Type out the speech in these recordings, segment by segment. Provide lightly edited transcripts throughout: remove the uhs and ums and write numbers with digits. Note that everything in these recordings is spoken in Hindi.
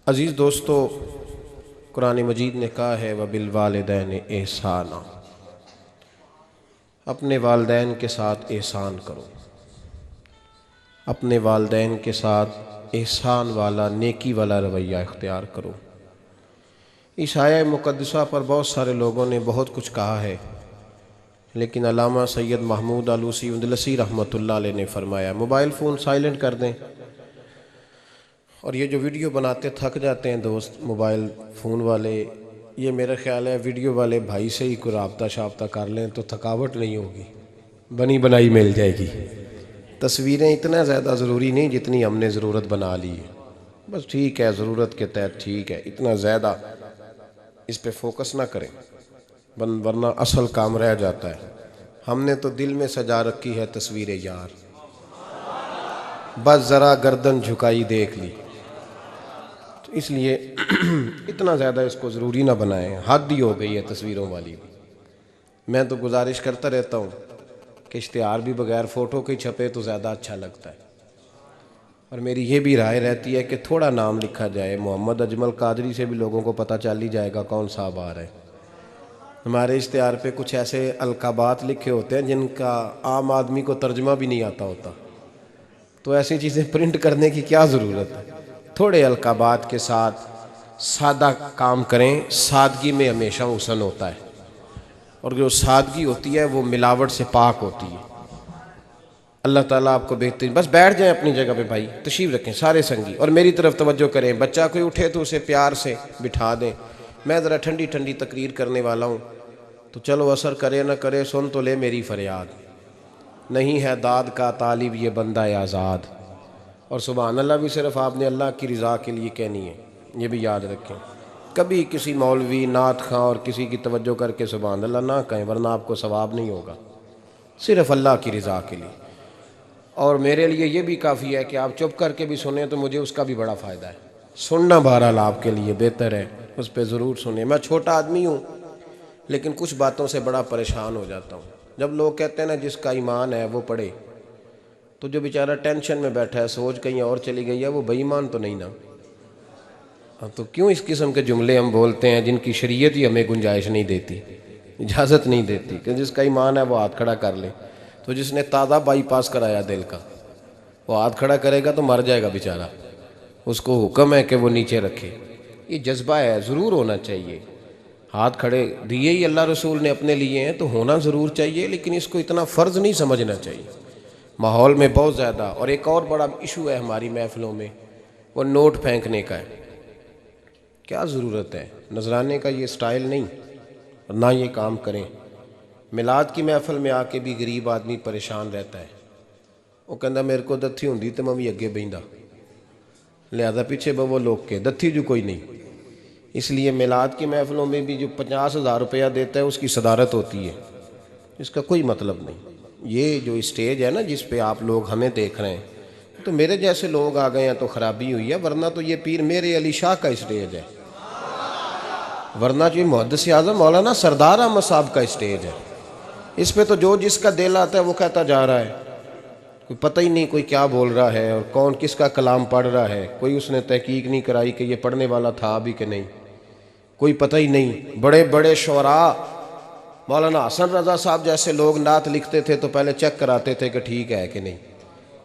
अज़ीज़ दोस्तों, कुरान मजीद ने कहा है व बिल वालिदैन एहसाना, अपने वालिदैन के साथ एहसान करो। अपने वालिदैन के साथ एहसान वाला, नेकी वाला रवैया इख्तियार करो। इस आया मुक़द्दसा पर बहुत सारे लोगों ने बहुत कुछ कहा है, लेकिन अल्लामा सैयद महमूद आलूसी उंदलसी रहमतुल्लाह अलैह ने फरमाया मोबाइल फ़ोन साइलेंट कर दें। और ये जो वीडियो बनाते थक जाते हैं दोस्त मोबाइल फ़ोन वाले, ये मेरा ख़्याल है वीडियो वाले भाई से ही कोई रब्ता शाब्ता कर लें तो थकावट नहीं होगी, बनी बनाई मिल जाएगी। तस्वीरें इतना ज़्यादा ज़रूरी नहीं जितनी हमने ज़रूरत बना ली है। बस ठीक है, ज़रूरत के तहत ठीक है, इतना ज़्यादा इस पे फोकस ना करें वरना असल काम रह जाता है। हमने तो दिल में सजा रखी है तस्वीरें यार, बस ज़रा गर्दन झुकाई देख ली। तो इसलिए इतना ज़्यादा इसको ज़रूरी ना बनाएं, हद ही हो गई है तस्वीरों वाली भी। मैं तो गुजारिश करता रहता हूँ कि इश्तिहार भी बग़ैर फ़ोटो के छपे तो ज़्यादा अच्छा लगता है। और मेरी ये भी राय रहती है कि थोड़ा नाम लिखा जाए, मोहम्मद अजमल कादरी से भी लोगों को पता चल ही जाएगा कौन साहब आ रहे हैं। हमारे इश्तिहार पे कुछ ऐसे अलकाबात लिखे होते हैं जिनका आम आदमी को तर्जमा भी नहीं आता होता, तो ऐसी चीज़ें प्रिंट करने की क्या ज़रूरत है। थोड़े अलकाबात के साथ सादा काम करें। सादगी में हमेशा हुस्न होता है, और जो सादगी होती है वो मिलावट से पाक होती है। अल्लाह ताला आपको बेहतरीन। बस बैठ जाएं अपनी जगह पे भाई, तशरीफ़ रखें सारे संगी, और मेरी तरफ तवज्जो करें। बच्चा कोई उठे तो उसे प्यार से बिठा दें। मैं ज़रा ठंडी ठंडी तकरीर करने वाला हूँ, तो चलो असर करे ना करे सुन तो ले मेरी फरियाद। नहीं है दाद का तालिब ये बंदा आज़ाद। और सुभान अल्लाह भी सिर्फ आपने अल्लाह की रज़ा के लिए कहनी है, ये भी याद रखें। कभी किसी मौलवी, नात खां और किसी की तवज्जो करके सुभान अल्लाह ना कहें, वरना आपको सवाब नहीं होगा। सिर्फ अल्लाह की रज़ा के लिए। और मेरे लिए ये भी काफ़ी है कि आप चुप करके भी सुने तो मुझे उसका भी बड़ा फ़ायदा है। सुनना बहरहाल आपके लिए बेहतर है, उस पर ज़रूर सुने। मैं छोटा आदमी हूँ, लेकिन कुछ बातों से बड़ा परेशान हो जाता हूँ। जब लोग कहते हैं ना जिसका ईमान है वो पढ़े, तो जो बेचारा टेंशन में बैठा है, सोच कहीं और चली गई है, वो बेईमान तो नहीं ना। तो क्यों इस किस्म के जुमले हम बोलते हैं जिनकी शरीयत ही हमें गुंजाइश नहीं देती, इजाज़त नहीं देती कि जिसका ईमान है वो हाथ खड़ा कर ले। तो जिसने ताज़ा बाईपास कराया दिल का, वो हाथ खड़ा करेगा तो मर जाएगा बेचारा, उसको हुक्म है कि वो नीचे रखे। ये जज्बा है, ज़रूर होना चाहिए। हाथ खड़े दिए ही अल्लाह रसूल ने अपने लिए हैं तो होना ज़रूर चाहिए, लेकिन इसको इतना फ़र्ज़ नहीं समझना चाहिए। माहौल में बहुत ज़्यादा। और एक और बड़ा इशू है हमारी महफ़िलों में, वो नोट फेंकने का है। क्या ज़रूरत है, नजराने का ये स्टाइल नहीं, ना ये काम करें। मिलाद की महफ़िल में आके भी गरीब आदमी परेशान रहता है। वो कहता मेरे को दत्थी होंदी तो मैं भी अगे बहिंदा, लिहाजा पीछे बवो लोग के दत्थी जो कोई नहीं। इसलिए मिलाद की महफ़िलों में भी जो 50,000 रुपया देता है उसकी सदारत होती है, इसका कोई मतलब नहीं। ये जो स्टेज है ना जिस पे आप लोग हमें देख रहे हैं, तो मेरे जैसे लोग आ गए हैं तो ख़राबी हुई है, वरना तो ये पीर मेरे अली शाह का स्टेज है, वरना जो मुहद्दिस आज़म मौलाना सरदार अहमद साहब का स्टेज है। इस पे तो जो जिसका दिल आता है वो कहता जा रहा है, कोई पता ही नहीं कोई क्या बोल रहा है और कौन किसका कलाम पढ़ रहा है। कोई उसने तहकीक नहीं कराई कि ये पढ़ने वाला था भी कि नहीं, कोई पता ही नहीं। बड़े बड़े शुअरा, मौलाना हसन रज़ा साहब जैसे लोग नात लिखते थे तो पहले चेक कराते थे कि ठीक है कि नहीं,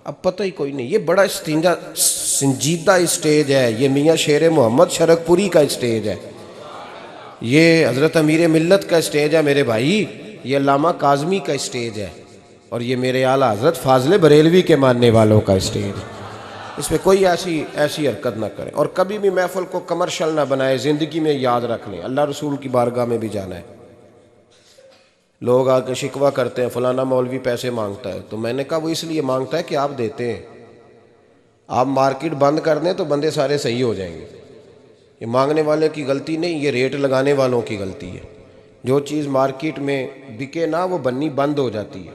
अब पता ही कोई नहीं। ये बड़ा संजीदा स्टेज है, ये मियाँ शेर मोहम्मद शरकपुरी का स्टेज है, ये हज़रत अमीर मिल्लत का स्टेज है मेरे भाई, ये अल्लामा काज़मी का स्टेज है, और ये मेरे आला हज़रत फाज़ले बरेलवी के मानने वालों का स्टेज है। इसमें कोई ऐसी हरकत ना करें, और कभी भी महफ़िल को कमर्शियल ना बनाए। ज़िंदगी में याद रख लें, अल्लाह रसूल की बारगाह में भी जाना है। लोग आके शिकवा करते हैं फलाना मौलवी पैसे मांगता है, तो मैंने कहा वो इसलिए मांगता है कि आप देते हैं। आप मार्केट बंद कर दें तो बंदे सारे सही हो जाएंगे। ये मांगने वाले की गलती नहीं, ये रेट लगाने वालों की गलती है। जो चीज़ मार्केट में बिके ना वो बननी बंद हो जाती है।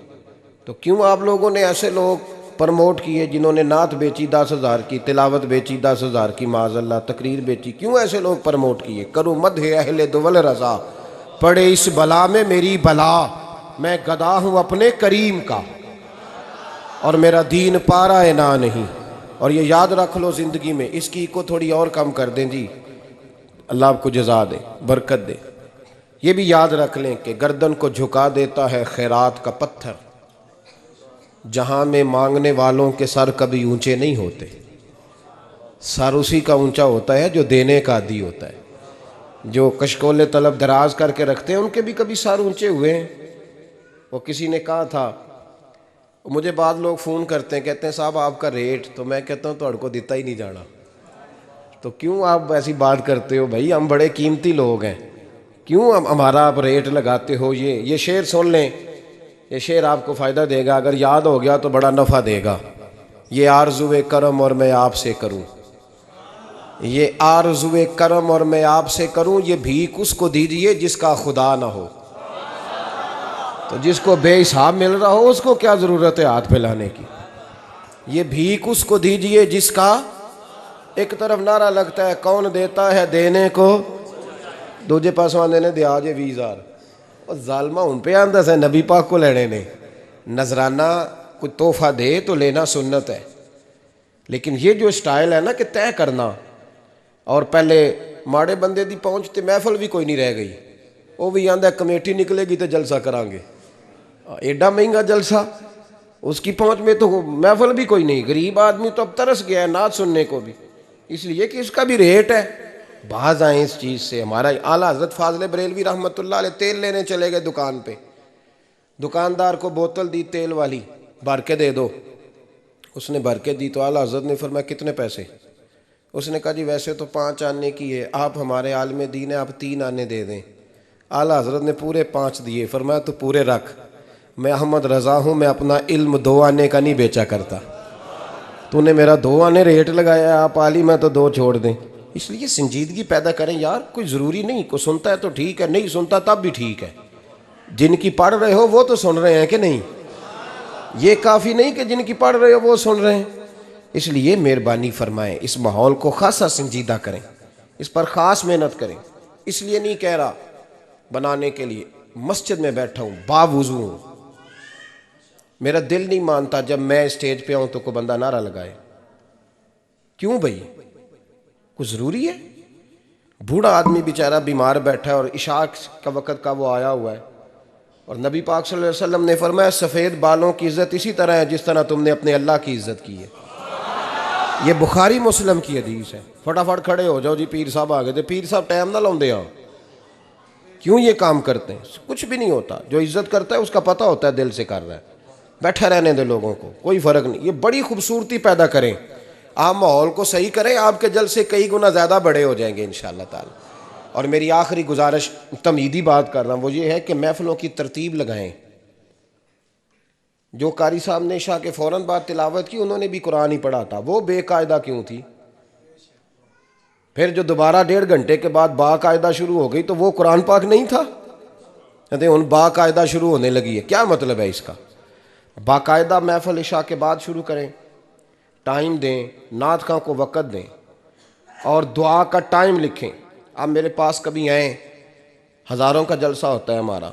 तो क्यों आप लोगों ने ऐसे लोग प्रमोट किए जिन्होंने नात बेची 10,000 की, तिलावत बेची 10,000 की, माज़अल्लाह तकरीर बेची, क्यों ऐसे लोग प्रमोट किए? करो मदह अहले दुवल रज़ा, पड़े इस बला में मेरी बला, मैं गदा हूँ अपने करीम का और मेरा दीन पारा है ना नहीं, और ये याद रख लो ज़िंदगी में, इसकी को थोड़ी और कम कर दें जी, अल्लाह आपको जज़ा दे, बरकत दे। ये भी याद रख लें कि गर्दन को झुका देता है खैरात का पत्थर, जहाँ में मांगने वालों के सर कभी ऊंचे नहीं होते। सर उसी का ऊंचा होता है जो देने का आदी होता है। जो कशकोले तलब दराज करके रखते हैं उनके भी कभी सर ऊंचे हुए हैं। वो किसी ने कहा था, मुझे बाद लोग फ़ोन करते हैं, कहते हैं साहब आपका रेट, तो मैं कहता हूँ तो को दिता ही नहीं जाना। तो क्यों आप ऐसी बात करते हो भाई, हम बड़े कीमती लोग हैं, क्यों हमारा आप रेट लगाते हो। ये शेर सुन लें, ये शेर आपको फ़ायदा देगा, अगर याद हो गया तो बड़ा नफ़ा देगा। ये आरज़ुए करम और मैं आपसे करूं, ये आरज़ुए करम और मैं आपसे करूं, ये भीख उसको दीजिए जिसका खुदा ना हो। तो जिसको बेहिसाब मिल रहा हो उसको क्या ज़रूरत है हाथ फैलाने की। ये भीख उसको दीजिए जिसका, एक तरफ नारा लगता है कौन देता है देने को, दूजे पासों आंदे ने दिया जे 20,000। और जालमा उन पे आंदा से नबी पाक को लेने ने, नजराना कोई तोहफा दे तो लेना सुन्नत है, लेकिन ये जो स्टाइल है ना कि तय करना, और पहले माड़े बंदे दी पहुँच ते महफल भी कोई नहीं रह गई, वो भी आंदा कमेटी निकलेगी तो जलसा करांगे, एडा महंगा जलसा, उसकी पहुँच में तो महफल भी कोई नहीं। गरीब आदमी तो अब तरस गया है नात सुनने को भी, इसलिए कि इसका भी रेट है। बाज आए इस चीज़ से। हमारा आला हज़रत फाज़िल बरेलवी रहमतुल्लाह अलैह तेल लेने चले गए दुकान पे, दुकानदार को बोतल दी तेल वाली, भर के दे दो। उसने भर के दी तो आला हज़रत ने फरमाया कितने पैसे। उसने कहा जी वैसे तो 5 आने की है, आप हमारे आलिम दीन है, आप 3 आने दे दें। आला हज़रत ने पूरे 5 दिए, फरमाया तो पूरे रख, मैं अहमद रज़ा हूँ, मैं अपना इल्म 2 आने का नहीं बेचा करता, तूने मेरा 2 आने रेट लगाया, आप आली मैं तो 2 छोड़ दें। इसलिए संजीदगी पैदा करें यार, कोई ज़रूरी नहीं, कोई सुनता है तो ठीक है, नहीं सुनता तब भी ठीक है। जिनकी पढ़ रहे हो वो तो सुन रहे हैं कि नहीं, ये काफ़ी नहीं कि जिनकी पढ़ रहे हो वो सुन रहे हैं। इसलिए मेहरबानी फरमाएं, इस माहौल को खासा संजीदा करें, इस पर ख़ास मेहनत करें। इसलिए नहीं कह रहा बनाने के लिए, मस्जिद में बैठा हूँ बावुज़ू हूँ, मेरा दिल नहीं मानता जब मैं स्टेज पे आऊँ तो कोई बंदा नारा लगाए। क्यों भाई, कुछ ज़रूरी है? बूढ़ा आदमी बेचारा बीमार बैठा है और इशा का वक़्त का वो आया हुआ है, और नबी पाक सल्लल्लाहु अलैहि वसल्लम ने फरमाया सफ़ेद बालों की इज़्ज़त इसी तरह है जिस तरह तुमने अपने अल्लाह की इज़्ज़त की है। ये बुखारी मुस्लिम की हदीस है। फटाफट खड़े हो जाओ जी, पीर साहब आ गए थे, पीर साहब टाइम ना लाਉਂਦੇ ਆ। क्यों ये काम करते हैं? कुछ भी नहीं होता, जो इज़्ज़त करता है उसका पता होता है दिल से कर रहा है, बैठा रहने दे लोगों को, कोई फ़र्क नहीं। ये बड़ी खूबसूरती पैदा करें, आप माहौल को सही करें, आपके जलसे कई गुना ज़्यादा बड़े हो जाएंगे इंशाअल्लाह ताला। और मेरी आखिरी गुजारिश, तमीदी बात कर रहा हूँ, वो ये है कि महफ़िलों की तरतीब लगाएं। जो कारी साहब ने इशा के फ़ौरन बाद तिलावत की, उन्होंने भी कुरान ही पढ़ा था, वो बेकायदा क्यों थी? फिर जो दोबारा 1.5 घंटे के बाद बाकायदा शुरू हो गई तो वो कुरान पाक नहीं था, कहते उन बाकायदा शुरू होने लगी है। क्या मतलब है इसका? बाकायदा महफ़िल इशा के बाद शुरू करें, टाइम दें, नात खां को वक़्त दें, और दुआ का टाइम लिखें। आप मेरे पास कभी आएँ, हज़ारों का जलसा होता है हमारा,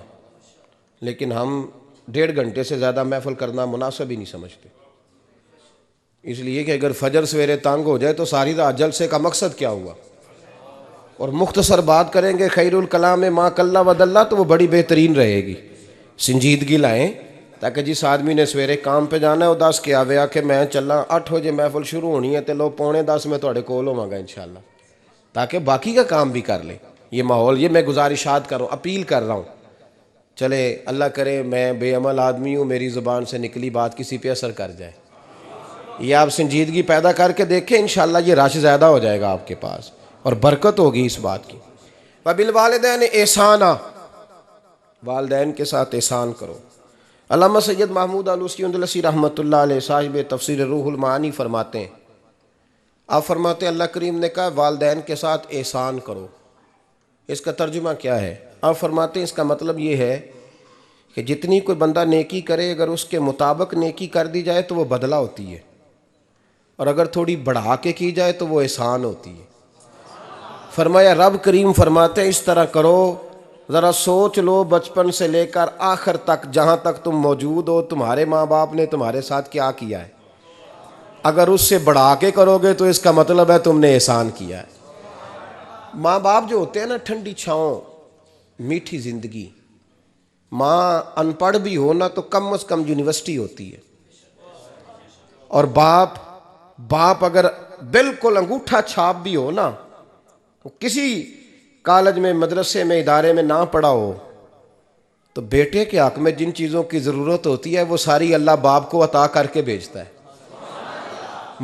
लेकिन हम 1.5 घंटे से ज़्यादा महफ़िल करना मुनासिब ही नहीं समझते। इसलिए कि अगर फजर सवेरे तंग हो जाए तो सारी रात जलसे का मकसद क्या हुआ। और मुख्तसर बात करेंगे खैरुल कलाम मा कल्ला वदल्ला, तो वो बड़ी बेहतरीन रहेगी। संजीदगी लाएँ, ताकि जिस आदमी ने सवेरे काम पे जाना है वो 10 के आवे आके मैं चलना 8 बजे महफ़िल शुरू होनी है तो लो 9:45 में थोड़े कोल होवांगा इंशाअल्लाह, ताकि बाकी का काम भी कर ले। ये माहौल, ये मैं गुजारिशात कर रहा हूँ, अपील कर रहा हूँ। चले अल्लाह करे मैं बेअमल आदमी हूँ, मेरी ज़ुबान से निकली बात किसी पे असर कर जाए। ये आप संजीदगी पैदा करके देखें, इंशाअल्लाह ये रश ज़्यादा हो जाएगा आपके पास और बरकत होगी इस बात की। वबिल वालिदैन एहसाना, वालिदैन के साथ एहसान करो। अल्लामा सैयद महमूद आलूसी अंदलसी रहमतुल्लाह अलैह साहिब तफसीर रूहुल मानी फरमाते हैं, आप फरमाते हैं अल्लाह करीम ने कहा वालिदैन के साथ एहसान करो। इसका तर्जुमा क्या है? आप फरमाते हैं इसका मतलब ये है कि जितनी कोई बंदा नेकी करे, अगर उसके मुताबिक नेकी कर दी जाए तो वो बदला होती है, और अगर थोड़ी बढ़ा के की जाए तो वो एहसान होती है। फरमाया रब करीम फरमाते हैं इस तरह करो, ज़रा सोच लो बचपन से लेकर आखिर तक, जहाँ तक तुम मौजूद हो, तुम्हारे माँ बाप ने तुम्हारे साथ क्या किया है। अगर उससे बढ़ा के करोगे तो इसका मतलब है तुमने एहसान किया है। माँ बाप जो होते हैं ना, ठंडी छाँव, मीठी जिंदगी। माँ अनपढ़ भी हो ना तो कम से कम यूनिवर्सिटी होती है, और बाप अगर बिल्कुल अंगूठा छाप भी हो ना, तो किसी कॉलेज में, मदरसे में, इदारे में ना पढ़ा हो, तो बेटे के हक में जिन चीज़ों की ज़रूरत होती है वो सारी अल्लाह बाप को अता करके भेजता है।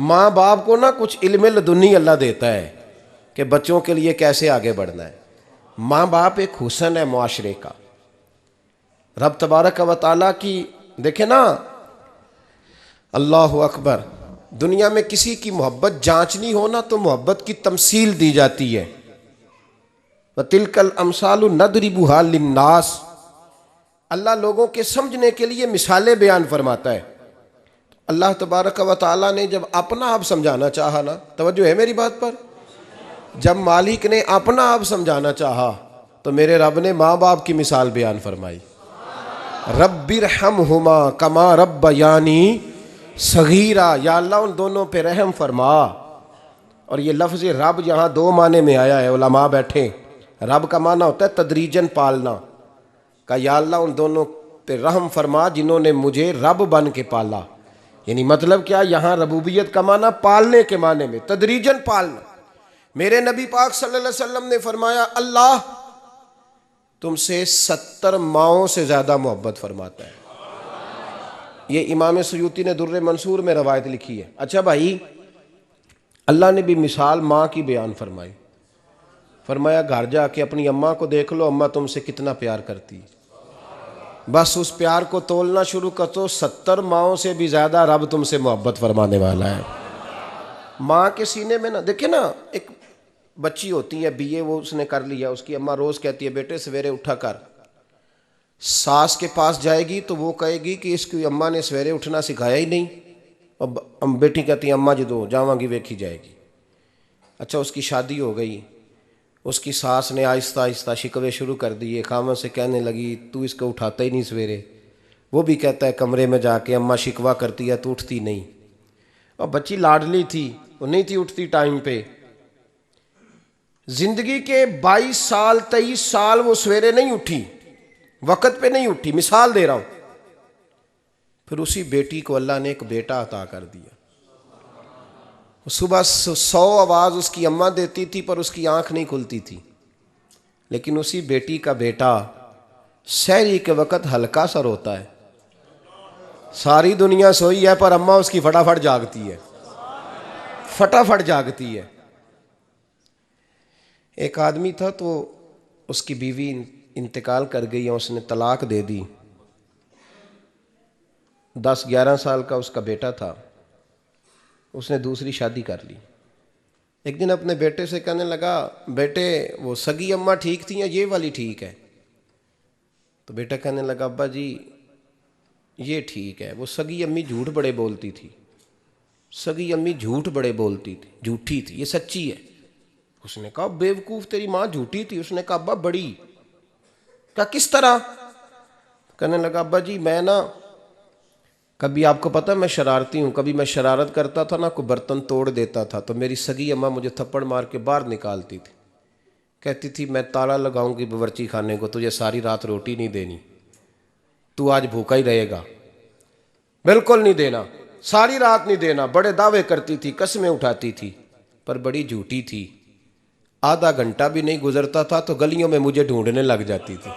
माँ बाप को ना कुछ इल्म लदुनी अल्लाह देता है कि बच्चों के लिए कैसे आगे बढ़ना है। माँ बाप एक हुस्न है मुआशरे का। रब तबारक व तआला की देखे ना, अल्लाह अकबर, दुनिया में किसी की मोहब्बत जांचनी हो ना तो मोहब्बत की तमसील दी जाती है। व तिलकल अमसालु नदरिबुहा लिन्नास, अल्लाह लोगों के समझने के लिए मिसालें बयान फरमाता है। अल्लाह तबारक व तआला ने जब अपना आप समझाना चाहा ना, तवज्जो है मेरी बात पर, जब मालिक ने अपना आप समझाना चाहा तो मेरे रब ने माँ बाप की मिसाल बयान फरमाई। रब्बिरहमहुमा कमा रब्बयानी सगीरा, या अल्लाह उन दोनों पे रहम फरमा। और ये लफ्ज़ रब यहाँ दो माने में आया है, उलमा बैठे। रब का माना होता है तदरीजन पालना का, या अल्लाह उन दोनों पे रहम फरमा जिन्होंने मुझे रब बन के पाला। यानी मतलब क्या, यहाँ रबूबियत का माना पालने के माने में, तदरीजन पालना। मेरे नबी पाक सल्लल्लाहु अलैहि वसल्लम ने फरमाया, अल्लाह तुमसे 70 माओं से ज़्यादा मोहब्बत फरमाता है। ये इमाम सुयूती ने दुर्र मंसूर में रवायत लिखी है। अच्छा भाई, अल्लाह ने भी मिसाल माँ की बयान फरमाई। फरमाया घर जाके अपनी अम्मा को देख लो, अम्मा तुमसे कितना प्यार करती है। बस उस प्यार को तोलना शुरू कर तो 70 माओं से भी ज़्यादा रब तुमसे मोहब्बत फरमाने वाला है। माँ के सीने में ना, देखे ना, एक बच्ची होती है बीए, वो उसने कर लिया, उसकी अम्मा रोज़ कहती है बेटे सवेरे उठा कर। सास के पास जाएगी तो वो कहेगी कि इसकी अम्मा ने सवेरे उठना सिखाया ही नहीं। और बेटी कहती है अम्मा जी दो जावांगी वेखी जाएगी। अच्छा, उसकी शादी हो गई, उसकी सास ने आहिस्ता आहिस्ता शिकवे शुरू कर दिए, खामन से कहने लगी तू इसको उठाता ही नहीं सवेरे। वो भी कहता है कमरे में जाके अम्मा शिकवा करती है तू उठती नहीं। और बच्ची लाडली थी, वो नहीं थी उठती टाइम पे। जिंदगी के 22 साल 23 साल वो सवेरे नहीं उठी, वक़्त पे नहीं उठी, मिसाल दे रहा हूं। फिर उसी बेटी को अल्लाह ने एक बेटा अता कर दिया। सुबह 100 आवाज़ उसकी अम्मा देती थी पर उसकी आंख नहीं खुलती थी। लेकिन उसी बेटी का बेटा सहरी के वक़्त हल्का सा रोता है, सारी दुनिया सोई है पर अम्मा उसकी फटाफट जागती है, फटाफट जागती है। एक आदमी था तो उसकी बीवी इंतकाल कर गई और उसने तलाक दे दी। 10-11 साल का उसका बेटा था, उसने दूसरी शादी कर ली। एक दिन अपने बेटे से कहने लगा बेटे वो सगी अम्मा ठीक थी या ये वाली ठीक है? तो बेटा कहने लगा अब्बा जी ये ठीक है, वो सगी अम्मी झूठ बड़े बोलती थी, सगी अम्मी झूठ बड़े बोलती थी, झूठी थी, ये सच्ची है। उसने कहा बेवकूफ़ तेरी माँ झूठी थी? उसने कहा अब्बा बड़ी। क्या किस तरह? कहने लगा अब्बा जी मैं ना, कभी आपको पता है मैं शरारती हूँ, कभी मैं शरारत करता था ना, कोई बर्तन तोड़ देता था तो मेरी सगी अम्मा मुझे थप्पड़ मार के बाहर निकालती थी। कहती थी मैं ताला लगाऊंगी बावर्ची खाने को, तुझे सारी रात रोटी नहीं देनी, तू आज भूखा ही रहेगा, बिल्कुल नहीं देना, सारी रात नहीं देना। बड़े दावे करती थी, कस्में उठाती थी, पर बड़ी झूठी थी। आधा घंटा भी नहीं गुजरता था तो गलियों में मुझे ढूंढने लग जाती थी,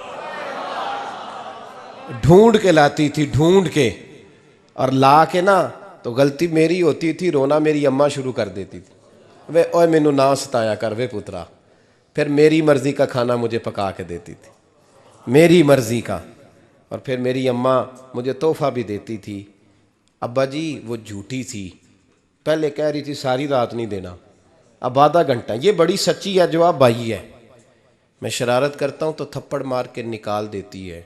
ढूंढ के लाती थी, ढूंढ के, और ला के ना तो गलती मेरी होती थी, रोना मेरी अम्मा शुरू कर देती थी, वे ओए मैनू ना सताया कर वे पुत्रा। फिर मेरी मर्जी का खाना मुझे पका के देती थी, मेरी मर्जी का। और फिर मेरी अम्मा मुझे तोहफा भी देती थी। अब्बा जी वो झूठी थी, पहले कह रही थी सारी रात नहीं देना, अब आधा घंटा। ये बड़ी सच्ची है, जवाब भाई है। मैं शरारत करता हूँ तो थप्पड़ मार के निकाल देती है,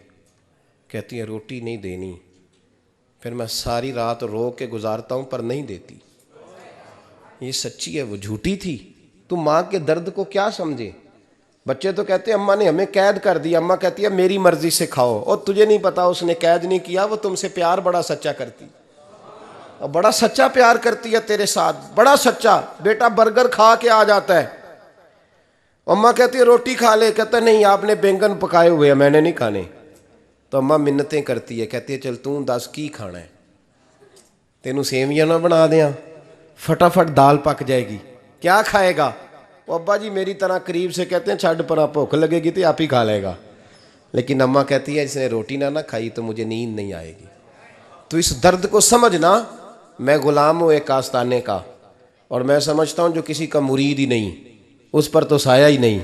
कहती है रोटी नहीं देनी। फिर मैं सारी रात रो के गुजारता हूँ पर नहीं देती। ये सच्ची है, वो झूठी थी। तू माँ के दर्द को क्या समझे? बच्चे तो कहते हैं अम्मा ने हमें कैद कर दिया, अम्मा कहती है मेरी मर्जी से खाओ। और तुझे नहीं पता उसने कैद नहीं किया, वो तुमसे प्यार बड़ा सच्चा करती। और बड़ा सच्चा प्यार करती है तेरे साथ, बड़ा सच्चा। बेटा बर्गर खा के आ जाता है, अम्मा कहती है रोटी खा ले, कहता नहीं आपने बैंगन पकाए हुए हैं मैंने नहीं खाने। तो अम्मा मिन्नतें करती है, कहती है चल तू दस की खाना है, तेनू सेवियां ना बना दें, फटाफट दाल पक जाएगी, क्या खाएगा? वो अब्बा जी मेरी तरह करीब से कहते हैं छड़ पर भुख लगेगी तो आप ही खा लेगा। लेकिन अम्मा कहती है इसने रोटी ना खाई तो मुझे नींद नहीं आएगी। तो इस दर्द को समझना, मैं गुलाम हूँ एक आस्ताने का, और मैं समझता हूँ जो किसी का मुरीद ही नहीं उस पर तो साया ही नहीं,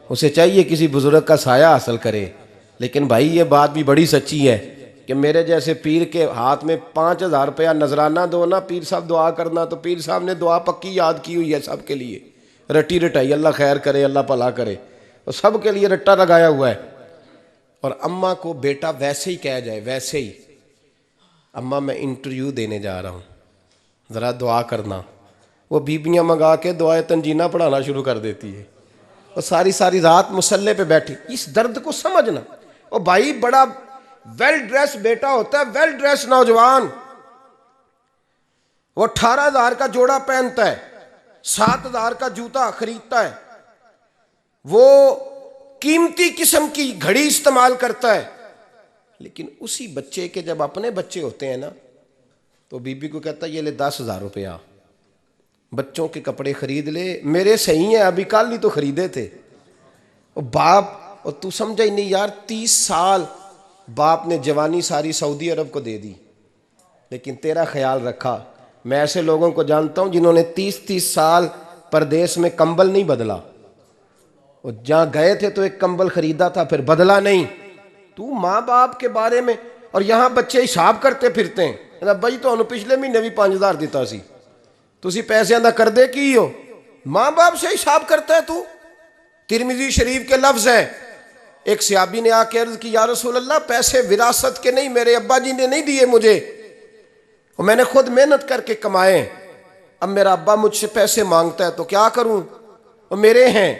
उसे चाहिए किसी बुजुर्ग का साया हासिल करे। लेकिन भाई ये बात भी बड़ी सच्ची है कि मेरे जैसे पीर के हाथ में 5,000 रुपया नजराना दो ना, पीर साहब दुआ करना, तो पीर साहब ने दुआ पक्की याद की हुई है सबके लिए, रट्टी रटाई, अल्लाह खैर करे अल्लाह भला करे, और सबके लिए रट्टा लगाया हुआ है। और अम्मा को बेटा वैसे ही कह जाए, वैसे ही अम्मा मैं इंटरव्यू देने जा रहा हूँ ज़रा दुआ करना, वो बीबियाँ मंगा के दुआए तंजीना पढ़ाना शुरू कर देती है, और सारी सारी रात मुसल्ले पे बैठी। इस दर्द को समझना। और भाई बड़ा वेल ड्रेस बेटा होता है, वेल ड्रेस नौजवान, वो 18,000 का जोड़ा पहनता है, 7,000 का जूता खरीदता है, वो कीमती किस्म की घड़ी इस्तेमाल करता है। लेकिन उसी बच्चे के जब अपने बच्चे होते हैं ना, तो बीबी को कहता है ये ले 10,000 रुपया, बच्चों के कपड़े खरीद ले, मेरे सही है अभी कल ही तो खरीदे थे। और बाप, और तू समझा ही नहीं यार, 30 साल बाप ने जवानी सारी सऊदी अरब को दे दी, लेकिन तेरा ख्याल रखा। मैं ऐसे लोगों को जानता हूं जिन्होंने 30-30 साल परदेश में कंबल नहीं बदला, और जहां गए थे तो एक कंबल खरीदा था फिर बदला नहीं। तू माँ बाप के बारे में, और यहां बच्चे हिसाब करते फिरते हैं, भाई तो पिछले महीने भी 5,000 दिता सी, तुसी पैसे दा कर दे की हो, माँ बाप से हिसाब करता है तू। तिरमिजी शरीफ के लफ्ज है, एक सहाबी ने आके अर्ज की या रसूल अल्लाह पैसे विरासत के नहीं, मेरे अब्बा जी ने नहीं दिए मुझे, और मैंने खुद मेहनत करके कमाए, अब मेरा अब्बा मुझसे पैसे मांगता है तो क्या करूं, और मेरे हैं,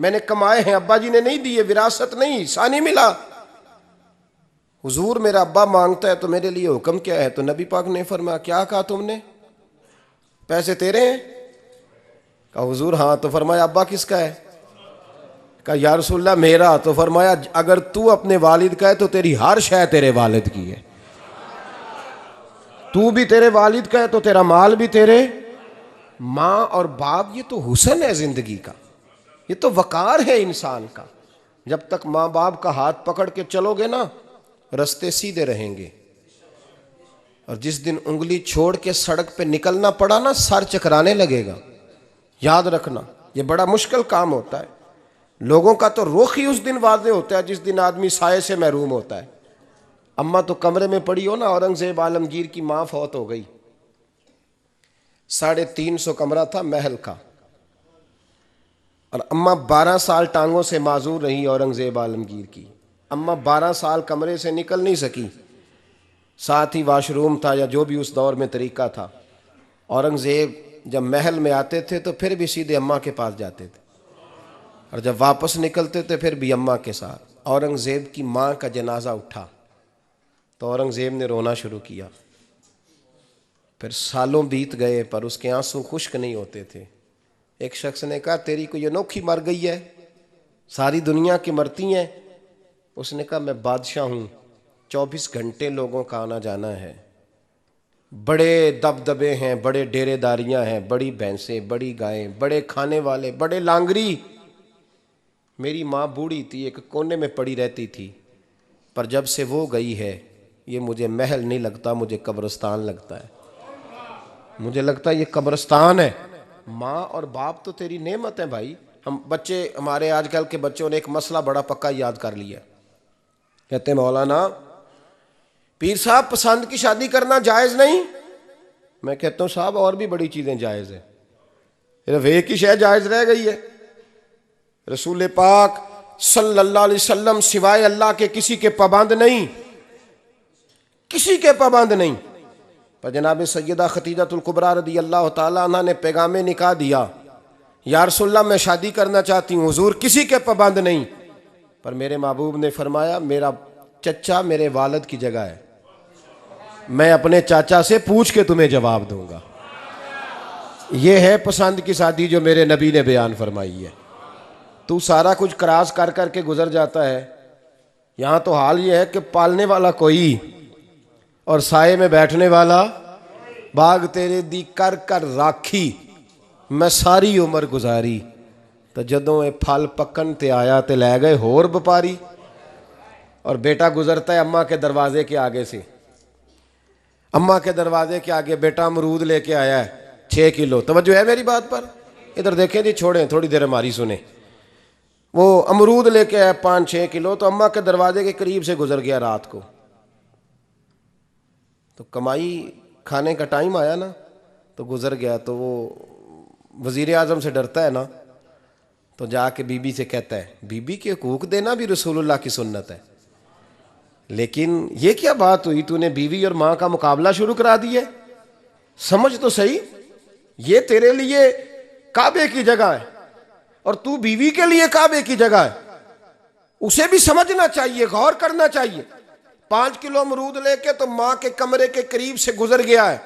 मैंने कमाए हैं, अब्बा जी ने नहीं दिए, विरासत नहीं, हिस्सा नहीं मिला। हुजूर मेरा अब्बा मांगता है तो मेरे लिए हुक्म क्या है? तो नबी पाक ने फरमाया क्या कहा तुमने, पैसे तेरे हैं? कहा हुजूर हाँ। तो फरमाया अब्बा किसका है? कहा या रसूलल्लाह मेरा। तो फरमाया अगर तू अपने वालिद का है तो तेरी हर शय तेरे वालिद की है, तू भी तेरे वालिद का है तो तेरा माल भी तेरे। माँ और बाप ये तो हुस्न है जिंदगी का, ये तो वकार है इंसान का। जब तक माँ बाप का हाथ पकड़ के चलोगे ना, रास्ते सीधे रहेंगे, और जिस दिन उंगली छोड़ के सड़क पे निकलना पड़ा ना, सर चकराने लगेगा। याद रखना ये बड़ा मुश्किल काम होता है। लोगों का तो रुख ही उस दिन वादे होता है जिस दिन आदमी साये से महरूम होता है। अम्मा तो कमरे में पड़ी हो ना, औरंगजेब आलमगीर की माँ फौत हो गई, 350 कमरा था महल का, और अम्मा 12 साल टांगों से माजूर रही औरंगजेब आलमगीर की। अम्मा 12 साल कमरे से निकल नहीं सकी, साथ ही वाशरूम था या जो भी उस दौर में तरीका था। औरंगजेब जब महल में आते थे तो फिर भी सीधे अम्मा के पास जाते थे, और जब वापस निकलते थे फिर भी अम्मा के साथ। औरंगजेब की माँ का जनाजा उठा तो औरंगजेब ने रोना शुरू किया। फिर सालों बीत गए पर उसके आंसू खुश्क नहीं होते थे। एक शख्स ने कहा तेरी कोई अनोखी मर गई है, सारी दुनिया की मरती हैं। उसने कहा मैं बादशाह हूँ, 24 घंटे लोगों का आना जाना है, बड़े दबदबे हैं, बड़े डेरेदारियां हैं, बड़ी भैंसें, बड़ी गायें, बड़े खाने वाले, बड़े लांगरी। मेरी माँ बूढ़ी थी, एक कोने में पड़ी रहती थी, पर जब से वो गई है ये मुझे महल नहीं लगता, मुझे कब्रिस्तान लगता है। मुझे लगता है ये कब्रिस्तान है। माँ और बाप तो तेरी नेमत है भाई। हम बच्चे, हमारे आजकल के बच्चों ने एक मसला बड़ा पक्का याद कर लिया, कहते मौलाना पीर साहब पसंद की शादी करना जायज़ नहीं। मैं कहता हूँ साहब और भी बड़ी चीज़ें जायज़ है, सिर्फ एक ही शय जायज़ रह गई है। रसूल पाक सल्लल्लाहु अलैहि वसल्लम सिवाय अल्लाह के किसी के पाबंद नहीं, किसी के पाबंद नहीं। पर जनाब सैयदा खतीजतुल कुबरा रदी अल्लाह ताला अन्हा ने पैगामे निकाह दिया, या रसूलल्लाह मैं शादी करना चाहती हूँ, हुजूर किसी के पाबंद नहीं। पर मेरे महबूब ने फरमाया मेरा चचा मेरे वालिद की जगह है, मैं अपने चाचा से पूछ के तुम्हें जवाब दूंगा। ये है पसंद की शादी जो मेरे नबी ने बयान फरमाई है। तू सारा कुछ क्रॉस कर करके गुजर जाता है। यहाँ तो हाल ये है कि पालने वाला कोई और साए में बैठने वाला, बाग तेरे दी कर कर राखी मैं सारी उम्र गुजारी, तो जदों ये फल पकन ते आया ते लै गए होर व्यापारी। और बेटा गुजरता है अम्मा के दरवाजे के आगे से, अम्मा के दरवाजे के आगे बेटा अमरूद लेके आया है 6 किलो। तवज्जो है मेरी बात पर? इधर देखें जी, छोड़ें थोड़ी देर हमारी सुने। वो अमरूद लेके आया 5-6 किलो, तो अम्मा के दरवाजे के करीब से गुजर गया रात को। तो कमाई खाने का टाइम आया ना, तो गुजर गया। तो वो वज़ीर आज़म से डरता है ना, तो जाके बीबी से कहता है बीबी के हुकूक देना भी रसूलुल्लाह की सुन्नत है। लेकिन ये क्या बात हुई, तूने बीवी और माँ का मुकाबला शुरू करा दिया? समझ तो सही, ये तेरे लिए काबे की जगह है और तू बीवी के लिए काबे की जगह है। उसे भी समझना चाहिए, गौर करना चाहिए। 5 किलो अमरूद लेके तो माँ के कमरे के करीब से गुजर गया है।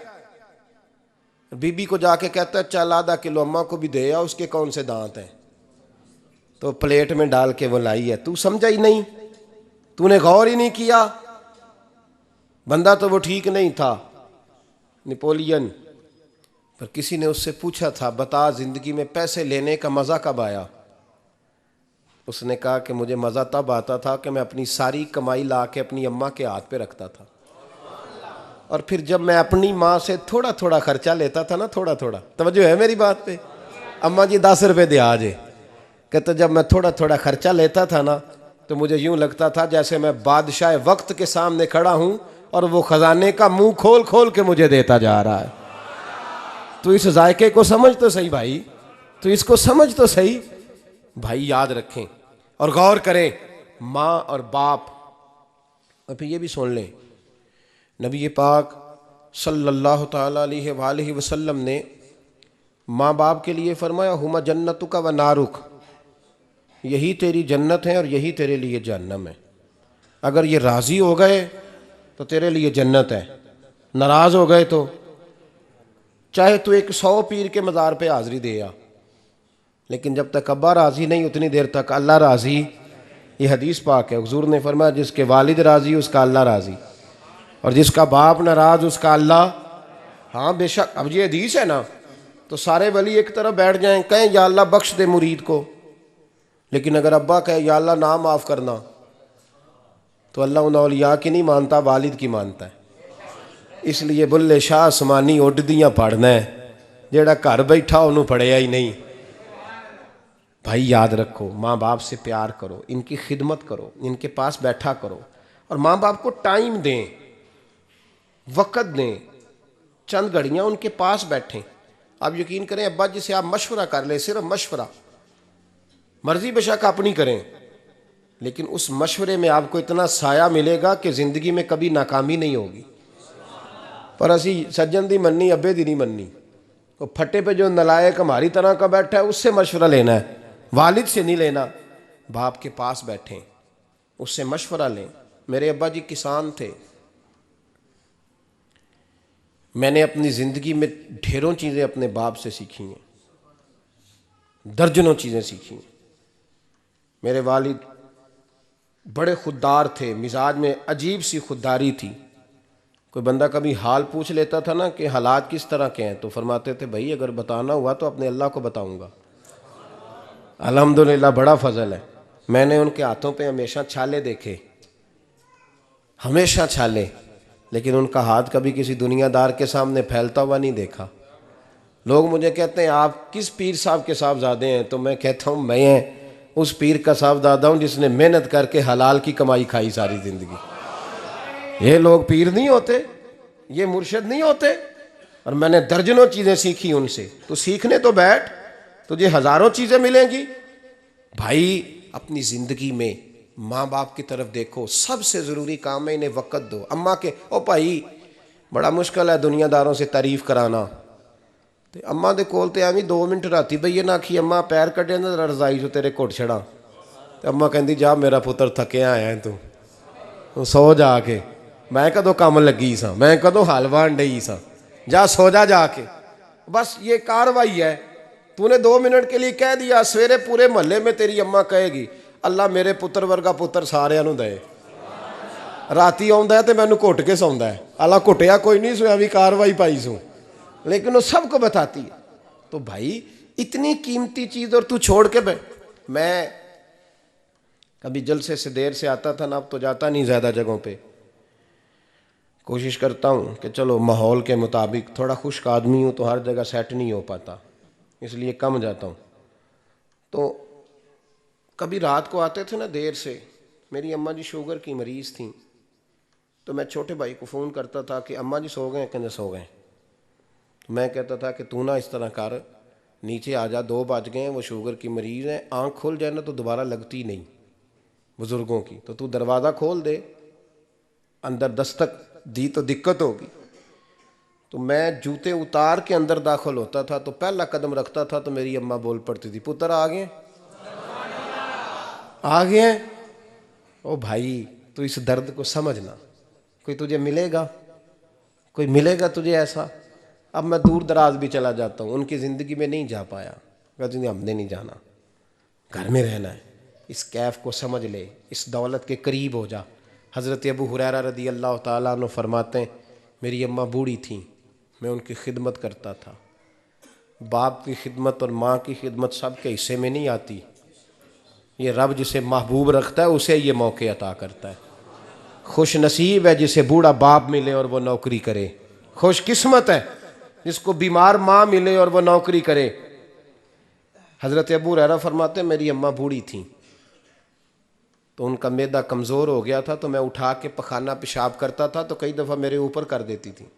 बीबी को जाके कहता है चल आधा किलो अम्मा को भी दे आ, उसके कौन से दांत हैं। तो प्लेट में डाल के वो लाई है। तू समझा ही नहीं, तूने गौर ही नहीं किया। बंदा तो वो ठीक नहीं था, नेपोलियन, पर किसी ने उससे पूछा था बता जिंदगी में पैसे लेने का मज़ा कब आया? उसने कहा कि मुझे मज़ा तब आता था कि मैं अपनी सारी कमाई ला के अपनी अम्मा के हाथ पे रखता था, और फिर जब मैं अपनी माँ से थोड़ा थोड़ा खर्चा लेता था ना, थोड़ा थोड़ा, तवज्जो है मेरी बात पे? अम्मा जी 10 रुपये दे आज। कहते जब मैं थोड़ा थोड़ा खर्चा लेता था ना, तो मुझे यूं लगता था जैसे मैं बादशाह वक्त के सामने खड़ा हूं और वो खजाने का मुंह खोल खोल के मुझे देता जा रहा है। तो इस जायके को समझ तो सही भाई, तो इसको समझ तो सही भाई। याद रखें और गौर करें, माँ और बाप। और फिर ये भी सुन लें, नबी पाक सल्लल्लाहु ताला अलैहि वसल्लम ने माँ बाप के लिए फरमाया हुमा जन्नतुका व नारुक, यही तेरी जन्नत है और यही तेरे लिए जहन्नम है। अगर ये राज़ी हो गए तो तेरे लिए जन्नत है, नाराज़ हो गए तो चाहे तू 100 पीर के मज़ार पे हाज़री दे आ, लेकिन जब तक अब्बा राज़ी नहीं उतनी देर तक अल्लाह राज़ी। ये हदीस पाक है, हुज़ूर ने फरमाया जिसके वालिद राज़ी उसका अल्लाह राज़ी, और जिसका बाप नाराज़ उसका अल्लाह। हाँ बेशक, अब ये हदीस है ना, तो सारे वली एक तरफ बैठ जाएं, कहें या अल्लाह बख्श दे मुरीद को, लेकिन अगर अब्बा कहे या अल्लाह ना माफ़ करना, तो अल्लाह उन औलिया की नहीं मानता, वालिद की मानता है। इसलिए बुल्ले शाह आसमानी उड्दियाँ पढ़ना है, जेड़ा घर बैठा उन्होंने पढ़िया ही नहीं। भाई याद रखो, माँ बाप से प्यार करो, इनकी खिदमत करो, इनके पास बैठा करो, और माँ बाप को टाइम दें, वक़्त दें, चंद घड़ियाँ उनके पास बैठें। आप यकीन करें, अब्बा जी से आप मशवरा कर लें, सिर्फ मशवरा, मर्जी बेशक अपनी करें, लेकिन उस मशवरे में आपको इतना साया मिलेगा कि ज़िंदगी में कभी नाकामी नहीं होगी। पर असी सज्जन दी मननी, अब्बे दी नहीं मननी। तो फटे पे जो नलायक हमारी तरह का बैठा है उससे मशवरा लेना है, वालिद से नहीं लेना। बाप के पास बैठें, उससे मशवरा लें। मेरे अब्बा जी किसान थे। मैंने अपनी ज़िंदगी में ढेरों चीज़ें अपने बाप से सीखी हैं, दर्जनों चीज़ें सीखी हैं। मेरे वालिद बड़े खुददार थे, मिजाज में अजीब सी खुददारी थी। कोई बंदा कभी हाल पूछ लेता था ना कि हालात किस तरह के हैं, तो फरमाते थे भाई अगर बताना हुआ तो अपने अल्लाह को बताऊंगा। अल्हम्दुलिल्लाह बड़ा फजल है, मैंने उनके हाथों पे हमेशा छाले देखे, हमेशा छाले, लेकिन उनका हाथ कभी किसी दुनियादार के सामने फैलता हुआ नहीं देखा। लोग मुझे कहते हैं आप किस पीर साहब के साहबजादे हैं, तो मैं कहता हूँ मैं उस पीर का साहबजादा हूँ जिसने मेहनत करके हलाल की कमाई खाई सारी ज़िंदगी। ये लोग पीर नहीं होते, ये मुर्शिद नहीं होते, और मैंने दर्जनों चीज़ें सीखी उनसे। तो सीखने तो बैठ, तुझे हज़ारों चीज़ें मिलेंगी। भाई अपनी ज़िंदगी में माँ बाप की तरफ देखो, सबसे ज़रूरी काम है इन्हें वक़्त दो। अम्मा के ओ भाई बड़ा मुश्किल है दुनियादारों से तारीफ़ कराना, तो अम्मा दे कोल ते एवं 2 मिनट राती बईए ना आखी अम्मा पैर कटे ना रजाई चो तेरे घुट छड़ा, तो अम्मा कहती जा मेरा पुत्र थके आया है तू सो जाके। मैं कदों काम लगी सा, मैं कदों हलवान डई सा, जा सो जा जाके। बस ये कार्रवाई है। तूने 2 मिनट के लिए कह दिया, सवेरे पूरे मोहल्ले में तेरी अम्मा कहेगी अल्लाह मेरे पुत्र वर्गा पुत्र सारिਆਂ ਨੂੰ दे। राती आउंदा है तो मैनू घुट के सौंदा है, अल्लाह घुटिया कोई नहीं सोया भी कार्रवाई पाई सू, लेकिन वो सबको बताती है। तो भाई इतनी कीमती चीज़ और तू छोड़ के मैं कभी जलसे से देर से आता था ना, अब तो जाता नहीं ज़्यादा जगहों पे। कोशिश करता हूँ कि चलो माहौल के मुताबिक, थोड़ा खुश्क आदमी हूँ तो हर जगह सेट नहीं हो पाता, इसलिए कम जाता हूँ। तो कभी रात को आते थे ना देर से, मेरी अम्मा जी शुगर की मरीज़ थी, तो मैं छोटे भाई को फ़ोन करता था कि अम्मा जी सो गए, कहते सो गए। तो मैं कहता था कि तू ना इस तरह कर, नीचे आ जा, 2 बज गए हैं, वो शुगर की मरीज़ है, आँख खुल जाए ना तो दोबारा लगती नहीं बुज़ुर्गों की, तो तू दरवाज़ा खोल दे, अंदर दस्तक दी तो दिक्कत होगी। तो मैं जूते उतार के अंदर दाखिल होता था, तो पहला कदम रखता था तो मेरी अम्मा बोल पड़ती थी पुत्र आ गए, आ गए। ओ भाई तू इस दर्द को समझना, कोई तुझे मिलेगा, कोई मिलेगा तुझे ऐसा। अब मैं दूर दराज भी चला जाता हूँ, उनकी ज़िंदगी में नहीं जा पाया, कहते नहीं हमने नहीं जाना, घर में रहना है। इस कैफ को समझ ले, इस दौलत के करीब हो जा। हज़रत अबू हुरैरा रदी अल्लाह ताला अन्हु फरमाते हैं मेरी अम्मा बूढ़ी थी, मैं उनकी खिदमत करता था। बाप की खिदमत और माँ की खिदमत सब के हिस्से में नहीं आती, ये रब जिसे महबूब रखता है उसे ये मौके अता करता है। खुश नसीब है जिसे बूढ़ा बाप मिले और वो नौकरी करे, खुश किस्मत है जिसको बीमार माँ मिले और वो नौकरी करे। हज़रत अबू हुरैरा फरमाते मेरी अम्मा बूढ़ी थी, तो उनका मैदा कमज़ोर हो गया था, तो मैं उठा के पखाना पेशाब करता था तो कई दफ़ा मेरे ऊपर कर देती थी।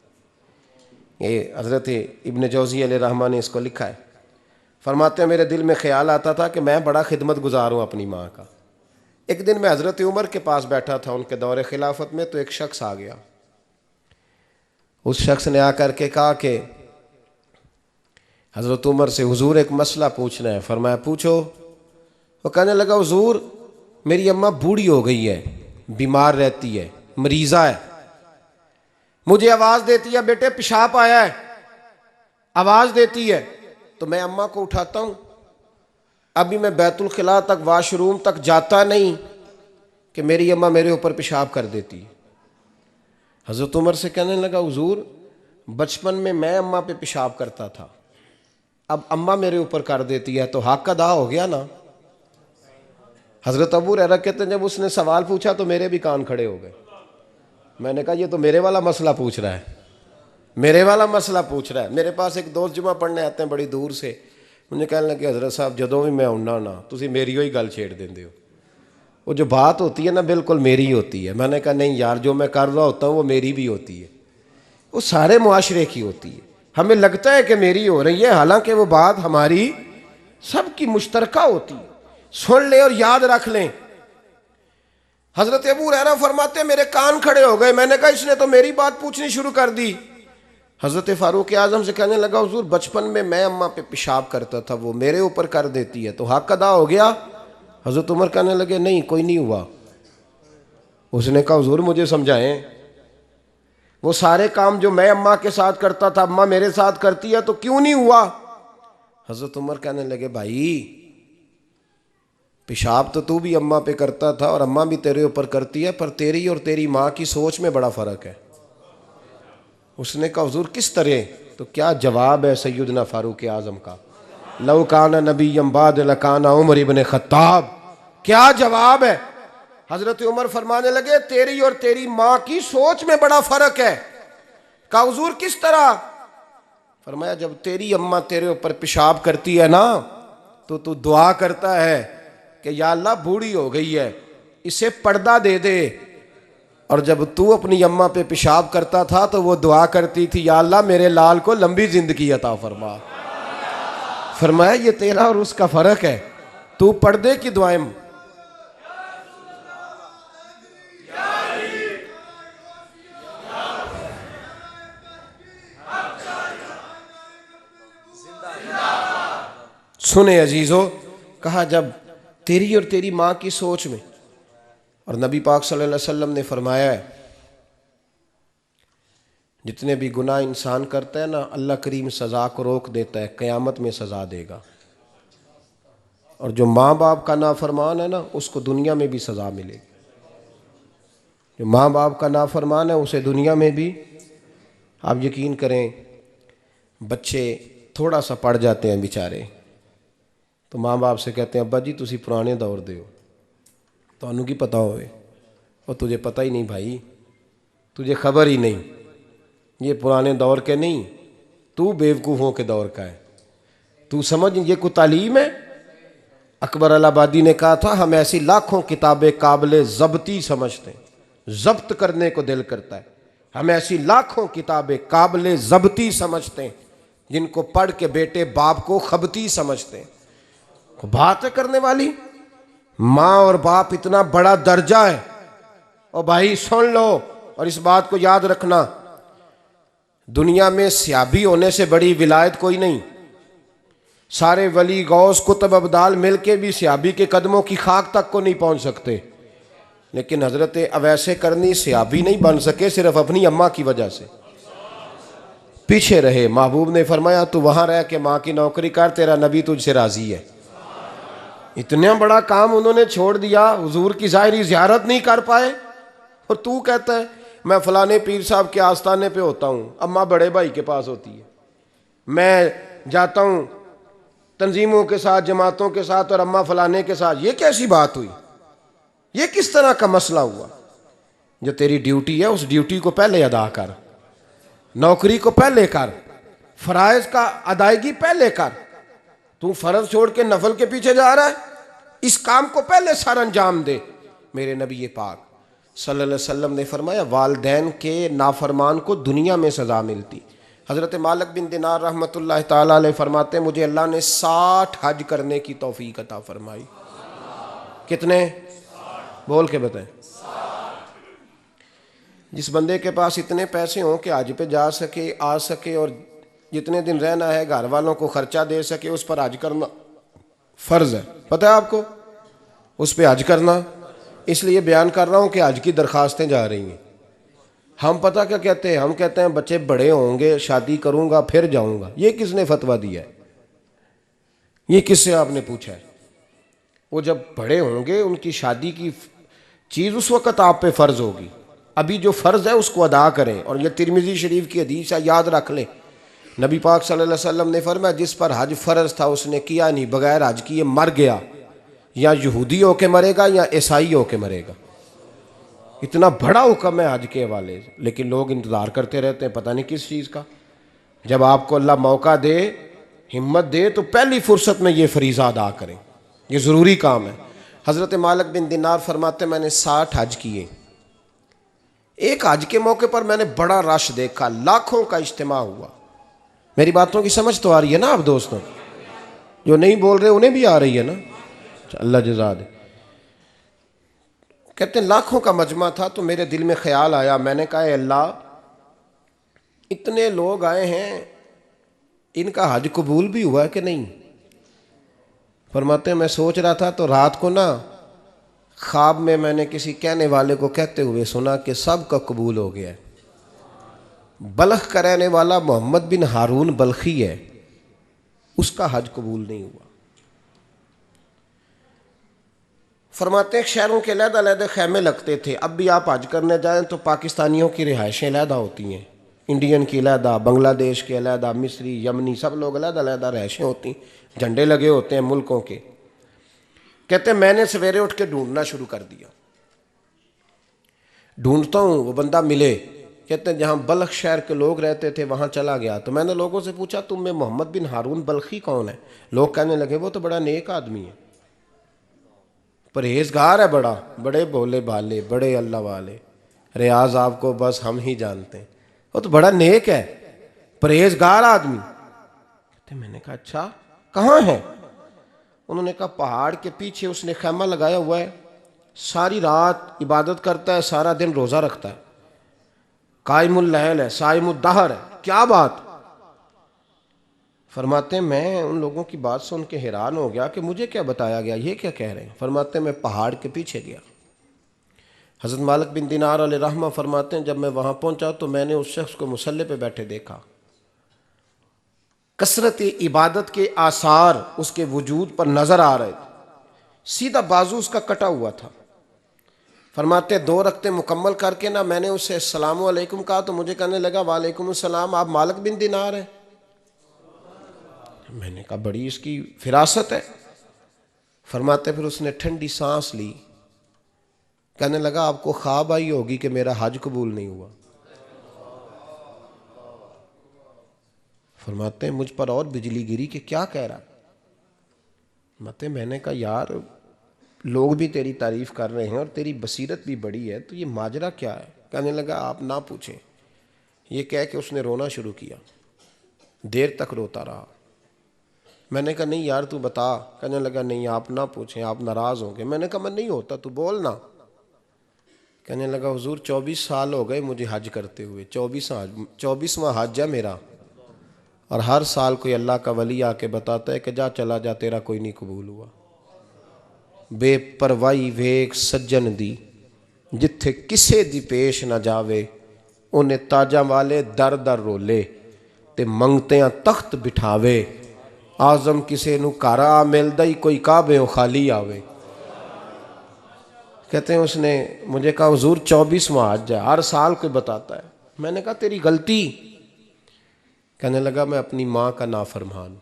ये हज़रत इब्न जौज़ी अलैहिर्रहमा ने इसको लिखा है। फरमाते हैं मेरे दिल में ख्याल आता था कि मैं बड़ा खिदमत गुजार हूँ अपनी माँ का। एक दिन मैं हज़रत उमर के पास बैठा था उनके दौरे खिलाफत में, तो एक शख्स आ गया। उस शख्स ने आकर के कहा कि हज़रत उमर से हुजूर एक मसला पूछना है। फरमाया पूछो। वो कहने लगा हुजूर मेरी अम्मा बूढ़ी हो गई है, बीमार रहती है, मरीज़ा है, मुझे आवाज़ देती है बेटे पेशाब आया है, आवाज़ देती है, तो मैं अम्मा को उठाता हूँ, अभी मैं बैतुल खिला तक वाशरूम तक जाता नहीं कि मेरी अम्मा मेरे ऊपर पेशाब कर देती है। हज़रत उमर से कहने लगा हुजूर बचपन में मैं अम्मा पे पेशाब करता था, अब अम्मा मेरे ऊपर कर देती है, तो हक अदा हो गया ना। हज़रत अबू हुरैरा कहते हैं जब उसने सवाल पूछा तो मेरे भी कान खड़े हो गए। मैंने कहा ये तो मेरे वाला मसला पूछ रहा है, मेरे वाला मसला पूछ रहा है। मेरे पास एक दोस्त जुमा पढ़ने आते हैं बड़ी दूर से, मुझे कहने लगे हज़रत साहब जदों भी मैं आउना ना तुसी मेरी ही गल छेड़ देंदे हो, वो जो बात होती है ना बिल्कुल मेरी होती है। मैंने कहा नहीं यार जो मैं कर रहा होता हूँ वो मेरी भी होती है, वो सारे मुआशरे की होती है। हमें लगता है कि मेरी हो रही है, हालांकि वो बात हमारी सबकी मुश्तरका होती है। सुन ले और याद रख लें। हज़रत अबू हुरैरा फरमाते मेरे कान खड़े हो गए। मैंने कहा इसने तो मेरी बात पूछनी शुरू कर दी। हज़रत फ़ारूक आज़म से कहने लगा हुजूर बचपन में मैं अम्मा पे पेशाब करता था, वो मेरे ऊपर कर देती है, तो हक अदा हो गया। हज़रत उमर कहने लगे नहीं कोई नहीं हुआ। उसने कहा हुजूर मुझे समझाएं, वो सारे काम जो मैं अम्मा के साथ करता था अम्मा मेरे साथ करती है, तो क्यों नहीं हुआ। हज़रत उमर कहने लगे भाई पेशाब तो तू भी अम्मा पे करता था और अम्मा भी तेरे ऊपर करती है, पर तेरी और तेरी माँ की सोच में बड़ा फ़र्क है। उसने कहा हुजूर किस तरह, तो क्या जवाब है सैयदना फ़ारूक आज़म का, लौ काना नबिय्यम बाद लकाना उमर इब्न खत्ताब। क्या जवाब है। हज़रत उमर फरमाने लगे तेरी और तेरी माँ की सोच में बड़ा फ़र्क है। कहा हुजूर किस तरह। फरमाया जब तेरी अम्मा तेरे ऊपर पेशाब करती है ना तो तू दुआ करता है कि या अल्लाह बूढ़ी हो गई है इसे पर्दा दे दे, और जब तू अपनी अम्मा पे पेशाब करता था तो वो दुआ करती थी या अल्लाह मेरे लाल को लंबी जिंदगी अता फरमा। फरमाया ये तेरा और उसका फ़र्क है, तू पर्दे की दुआएं। सुने अजीजों, कहा जब तेरी और तेरी माँ की सोच में, और नबी पाक सल्लल्लाहु अलैहि वसल्लम ने फरमाया है जितने भी गुनाह इंसान करता है ना, अल्लाह करीम सज़ा को रोक देता है, क़यामत में सज़ा देगा। और जो माँ बाप का नाफरमान है ना, उसको दुनिया में भी सज़ा मिलेगी। जो माँ बाप का नाफरमान है उसे दुनिया में भी, आप यकीन करें, बच्चे थोड़ा सा पढ़ जाते हैं बेचारे, तो माँ बाप से कहते हैं अब्बा जी तुसी पुराने दौर दे हो, तुहानू की पता होवे। और तुझे पता ही नहीं भाई, तुझे खबर ही नहीं, ये पुराने दौर के नहीं, तू बेवकूफ़ों के दौर का है। तू समझ ये कोई तालीम है? अकबर अलाहाबादी ने कहा था, हम ऐसी लाखों किताबें काबिल ज़ब्ती समझते हैं, ज़ब्त करने को दिल करता है। हम ऐसी लाखों किताबें काबिल ज़ब्ती समझते हैं, जिनको पढ़ के बेटे बाप को खबती समझते हैं। बात है करने वाली, माँ और बाप इतना बड़ा दर्जा है। और भाई सुन लो, और इस बात को याद रखना, दुनिया में सियाबी होने से बड़ी विलायत कोई नहीं। सारे वली गौस कुतुब अब्दाल मिलके भी सियाबी के कदमों की खाक तक को नहीं पहुंच सकते। लेकिन हजरत अवैसे करनी सियाबी नहीं बन सके, सिर्फ अपनी अम्मा की वजह से पीछे रहे। महबूब ने फरमाया तू वहां रह के माँ की नौकरी कर, तेरा नबी तुझसे राजी है। इतना बड़ा काम उन्होंने छोड़ दिया, हुजूर की ज़ाहिरी ज़ियारत नहीं कर पाए। और तू कहता है मैं फलाने पीर साहब के आस्थाने पे होता हूँ, अम्मा बड़े भाई के पास होती है, मैं जाता हूँ तंजीमों के साथ, जमातों के साथ, और अम्मा फलाने के साथ। ये कैसी बात हुई? ये किस तरह का मसला हुआ? जो तेरी ड्यूटी है उस ड्यूटी को पहले अदा कर, नौकरी को पहले कर, फराइज का अदायगी पहले कर। तू फर्ज छोड़ के नफल के पीछे जा रहा है, इस काम को पहले सर अंजाम दे। मेरे नबी पाक सल्लल्लाहु अलैहि वसल्लम ने फरमाया वालदैन के नाफरमान को दुनिया में सज़ा मिलती। हज़रत मालिक बिन दिनार रहमतुल्लाह ताला अलैह फरमाते मुझे अल्लाह ने 60 हज करने की तौफीक अता फरमाई। कितने? बोल के बताएं। जिस बंदे के पास इतने पैसे हों कि हज पे जा सके, आ सके, और जितने दिन रहना है घर वालों को खर्चा दे सके, उस पर हज करना फ़र्ज़ है। पता है आपको? उस पर हज करना, इसलिए बयान कर रहा हूँ कि हज की दरख्वास्तें जा रही हैं। हम पता क्या कहते हैं? हम कहते हैं बच्चे बड़े होंगे, शादी करूँगा, फिर जाऊँगा। ये किसने फतवा दिया है? ये किससे आपने पूछा है? वो जब बड़े होंगे उनकी शादी की चीज़ उस वक़्त आप पे फ़र्ज़ होगी। अभी जो फ़र्ज़ है उसको अदा करें। और ये तिरमिज़ी शरीफ की हदीस है, याद रख लें। नबी पाक सल्लल्लाहु अलैहि वसल्लम ने फरमाया जिस पर हज फ़र्ज़ था उसने किया नहीं, बगैर हज किए मर गया, या यहूदी होके मरेगा या ईसाई होके मरेगा। इतना बड़ा हुक्म है हज के हवाले से, लेकिन लोग इंतज़ार करते रहते हैं पता नहीं किस चीज़ का। जब आपको अल्लाह मौका दे, हिम्मत दे, तो पहली फुर्सत में ये फरीज़ा अदा करें, ये ज़रूरी काम है। हज़रत मालिक बिन दिनार फरमाते मैंने 60 हज किए। एक हज के मौके पर मैंने बड़ा रश देखा, लाखों का इज्तिमा हुआ। मेरी बातों की समझ तो आ रही है ना आप दोस्तों? जो नहीं बोल रहे उन्हें भी आ रही है ना? अल्लाह जज़ा दे। कहते हैं लाखों का मजमा था, तो मेरे दिल में ख्याल आया, मैंने कहा अल्लाह इतने लोग आए हैं, इनका हज कबूल भी हुआ है कि नहीं? फरमाते हैं मैं सोच रहा था तो रात को ना ख्वाब में मैंने किसी कहने वाले को कहते हुए सुना कि सब का कबूल हो गया है। बल्ख का रहने वाला मोहम्मद बिन हारून बल्खी है, उसका हज कबूल नहीं हुआ। फरमाते हैं शहरों के अलग-अलग खैमे लगते थे। अब भी आप हज करने जाएं तो पाकिस्तानियों की रिहाइशें अलग होती हैं, इंडियन की अलग, बांग्लादेश के अलग, मिस्री, यमनी, सब लोग अलग-अलग रिहाइशें होती हैं, झंडे लगे होते हैं मुल्कों के। कहते हैं मैंने सवेरे उठ के ढूंढना शुरू कर दिया। ढूंढता हूँ, वो बंदा मिले। कहते हैं जहाँ बल्ख शहर के लोग रहते थे वहाँ चला गया। तो मैंने लोगों से पूछा तुम में मोहम्मद बिन हारून बल्खी कौन है? लोग कहने लगे वो तो बड़ा नेक आदमी है, परहेजगार है, बड़े भोले भाले, बड़े अल्लाह वाले, रियाज आपको बस हम ही जानते हैं, वो तो बड़ा नेक है, परहेजगार आदमी। कहते मैंने कहा अच्छा कहाँ है? उन्होंने कहा पहाड़ के पीछे उसने खैमा लगाया हुआ है, सारी रात इबादत करता है, सारा दिन रोज़ा रखता है, कायमुल लैल है, साइमुद दहर है। क्या बात? फरमाते मैं उन लोगों की बात सुन के हैरान हो गया कि मुझे क्या बताया गया, ये क्या कह रहे हैं। फरमाते मैं पहाड़ के पीछे गया, हज़रत मालिक बिन दिनार अलैहिर्रहमा फरमाते हैं, जब मैं वहाँ पहुँचा तो मैंने उस शख्स को मुसल्ले पे बैठे देखा। कसरत इबादत के आसार उसके वजूद पर नज़र आ रहे थे। सीधा बाजू उसका कटा हुआ था। फरमाते 2 रकते मुकम्मल करके ना मैंने उससे अस्सलामु अलैकुम कहा तो मुझे कहने लगा वालेकुम अस्सलाम, आप मालिक बिन दिनार हैं? मैंने कहा बड़ी इसकी फिरासत है। फरमाते फिर उसने ठंडी सांस ली, कहने लगा आपको ख्वाब आई होगी कि मेरा हज कबूल नहीं हुआ। फरमाते हैं मुझ पर और बिजली गिरी कि क्या कह रहा। फरमाते मैंने कहा यार लोग भी तेरी तारीफ कर रहे हैं और तेरी बसीरत भी बड़ी है, तो ये माजरा क्या है? कहने लगा आप ना पूछें। ये कह के उसने रोना शुरू किया, देर तक रोता रहा। मैंने कहा नहीं यार तू बता। कहने लगा नहीं आप ना पूछें, आप नाराज़ होंगे। मैंने कहा मैं नहीं होता, तू बोल ना। कहने लगा हुजूर 24 साल हो गए मुझे हज करते हुए, 24वां हज है मेरा, और हर साल कोई अल्लाह का वली आके बताता है कि जा चला जा तेरा कोई नहीं कबूल हुआ। बेपरवाही वेख सज्जन दी, जिथे किसे दी पेश ना जावे, उन्हें ताजा वाले दर दर रोले ते मंगतियां तख्त बिठावे। आजम किसे नू घर आ मिलदा ही कोई काबे खाली आवे। कहते हैं उसने मुझे कहा हुजूर 24वां हज है, हर साल कोई बताता है। मैंने कहा तेरी गलती। कहने लगा मैं अपनी माँ का नाफरमान।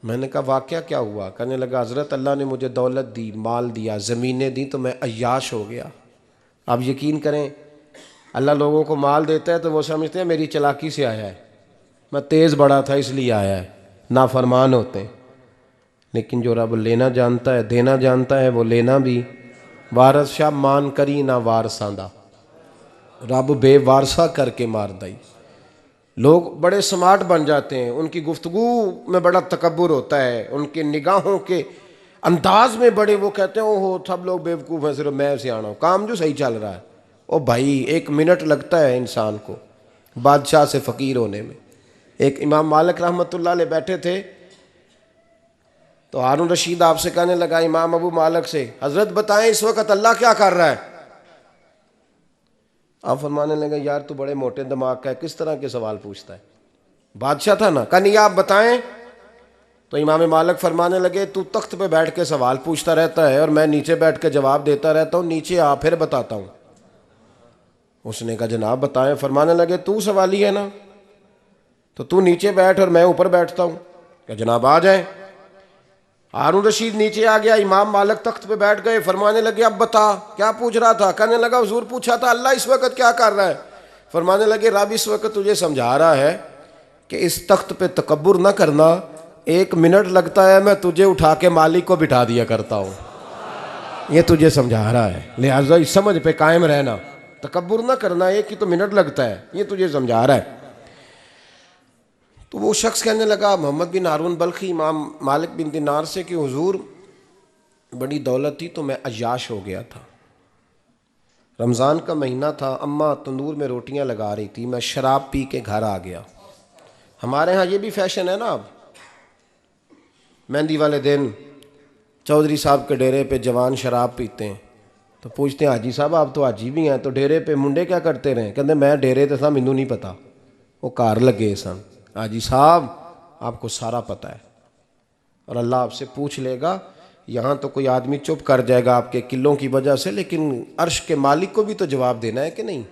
मैंने कहा वाक़या क्या हुआ? कहने लगा हज़रत अल्लाह ने मुझे दौलत दी, माल दिया, ज़मीनें दी, तो मैं अय्याश हो गया। आप यकीन करें अल्लाह लोगों को माल देता है तो वो समझते हैं मेरी चालाकी से आया है, मैं तेज़ बड़ा था इसलिए आया है, नाफरमान होते हैं। लेकिन जो रब लेना जानता है देना जानता है वो लेना भी। वारस शाह मान करी ना वारसा दा, रब बेवारसा करके मार दई। लोग बड़े स्मार्ट बन जाते हैं, उनकी गुफ्तगू में बड़ा तकब्बुर होता है, उनके निगाहों के अंदाज में बड़े, वो कहते हैं ओहो सब लोग बेवकूफ़ हैं सिर्फ मैं सियाना हूँ, काम जो सही चल रहा है। ओ भाई 1 मिनट लगता है इंसान को बादशाह से फ़कीर होने में। एक इमाम मालिक रहमतुल्लाह अलैह बैठे थे तो हारून रशीद आपसे कहने लगा इमाम अबू मालिक से, हज़रत बताएं इस वक्त अल्लाह क्या कर रहा है? आप फरमाने लगे यार तू बड़े मोटे दिमाग का है, किस तरह के सवाल पूछता है? बादशाह था ना, कहा नहीं आप बताएं। तो इमाम मालिक फरमाने लगे तू तख्त पे बैठ के सवाल पूछता रहता है और मैं नीचे बैठ के जवाब देता रहता हूँ, नीचे आ फिर बताता हूँ। उसने कहा जनाब बताएं। फरमाने लगे तू सवाली है ना, तो तू नीचे बैठ और मैं ऊपर बैठता हूँ। क्या जनाब आ जाए। हारून रशीद नीचे आ गया, इमाम मालिक तख्त पे बैठ गए। फरमाने लगे अब बता क्या पूछ रहा था? कहने लगा हुजूर पूछा था अल्लाह इस वक्त क्या कर रहा है? फरमाने लगे रब इस वक्त तुझे समझा रहा है कि इस तख्त पे तकब्बुर ना करना, 1 मिनट लगता है मैं तुझे उठा के मालिक को बिठा दिया करता हूँ, ये तुझे समझा रहा है, लिहाजा इस समझ पे कायम रहना, तकब्बुर ना करना, 1 ही तो मिनट लगता है, ये तुझे समझा रहा है। तो वो शख्स कहने लगा मोहम्मद बिन हारून बल्खी इमाम मालिक बिन दिनार से कि हुजूर बड़ी दौलत थी तो मैं अय्याश हो गया था। रमज़ान का महीना था, अम्मा तंदूर में रोटियां लगा रही थी, मैं शराब पी के घर आ गया। हमारे यहाँ ये भी फैशन है ना, अब मेहंदी वाले दिन चौधरी साहब के डेरे पे जवान शराब पीते हैं तो पूछते हैं हाजी साहब आप तो हाजी भी हैं, तो डेरे पे मुंडे क्या करते रहे? कहते मैं डेरे तो था मैनू नहीं पता, वो कार लगे सन। हाजी साहब आपको सारा पता है और अल्लाह आपसे पूछ लेगा। यहाँ तो कोई आदमी चुप कर जाएगा आपके किलों की वजह से, लेकिन अर्श के मालिक को भी तो जवाब देना है कि नहीं?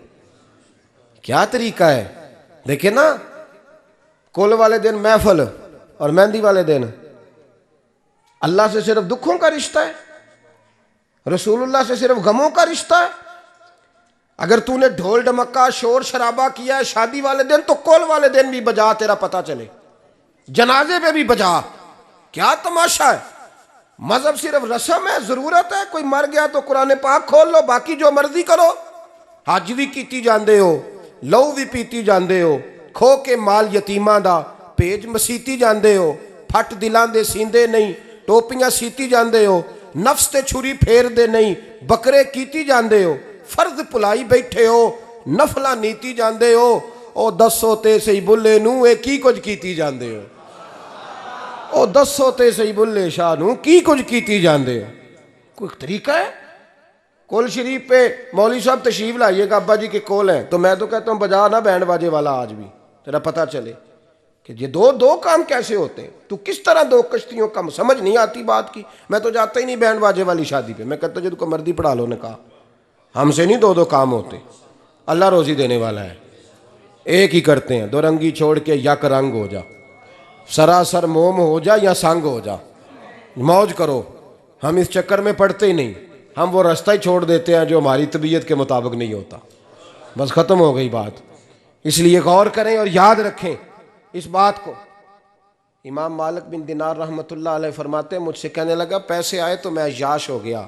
क्या तरीका है? देखे ना, कुल वाले दिन महफल और मेहंदी वाले दिन अल्लाह से सिर्फ दुखों का रिश्ता है, रसूलुल्लाह से सिर्फ गमों का रिश्ता है। अगर तूने ढोल ढमक्का शोर शराबा किया है शादी वाले दिन तो कुल वाले दिन भी बजा, तेरा पता चले, जनाजे पे भी बजा। क्या तमाशा है? मजहब सिर्फ रस्म है, जरूरत है, कोई मर गया तो कुरान पाक खोल लो, बाकी जो मर्जी करो। हज भी कीती जांदे हो, लहू भी पीती जांदे हो, खो के माल यतीमां दा भेज मसीती जांदे हो, फट दिलां दे सींदे नहीं, टोपियां सीती जांदे हो, नफ्स ते छुरी फेर दे नहीं, बकरे कीती जांदे हो, फर्ज भुलाई बैठे हो, नफला नीती जांदे हो। ओ दसो ते सही बुल्ले नू ए की कुछ कीती जांदे हो, ओ दसो ते सही बुल्ले शाह नू की कुछ कीती जांदे हो। कोई तरीका है? कोल शरीफ पे मौलवी साहब तशरीफ लाइएगा, अब्बा जी के कोल हैं, तो मैं तो कहता हूँ बजा ना बैंड बाजे वाला आज भी, तेरा पता चले कि ये दो दो काम कैसे होते हैं। तू किस तरह दो कश्तियों का, समझ नहीं आती बात की। मैं तो जाता ही नहीं बैंड बाजे वाली शादी पे, मैं कहता जो तुमको मर्दी पढ़ा लो। ने कहा हमसे नहीं दो दो काम होते, अल्लाह रोजी देने वाला है, एक ही करते हैं। दो रंगी छोड़ के यक रंग हो जा, सरासर मोम हो जा या संग हो जा, मौज करो। हम इस चक्कर में पड़ते ही नहीं, हम वो रास्ता ही छोड़ देते हैं जो हमारी तबीयत के मुताबिक नहीं होता। बस ख़त्म हो गई बात। इसलिए गौर करें और याद रखें इस बात को। इमाम मालिक बिन दिनार रहमतुल्लाह अलैह फरमाते हैं, मुझसे कहने लगा पैसे आए तो मैं अय्याश हो गया।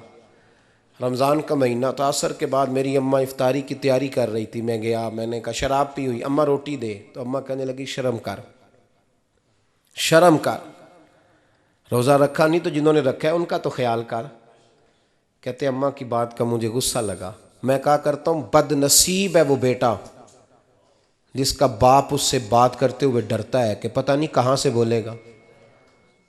रमज़ान का महीना था, असर के बाद मेरी अम्मा इफ्तारी की तैयारी कर रही थी, मैं गया, मैंने कहा शराब पी हुई, अम्मा रोटी दे। तो अम्मा कहने लगी शर्म कर, शर्म कर, रोज़ा रखा नहीं तो जिन्होंने रखा है उनका तो ख्याल कर। कहते अम्मा की बात का मुझे गुस्सा लगा। मैं कहा करता हूँ बदनसीब है वो बेटा जिसका बाप उससे बात करते हुए डरता है कि पता नहीं कहाँ से बोलेगा।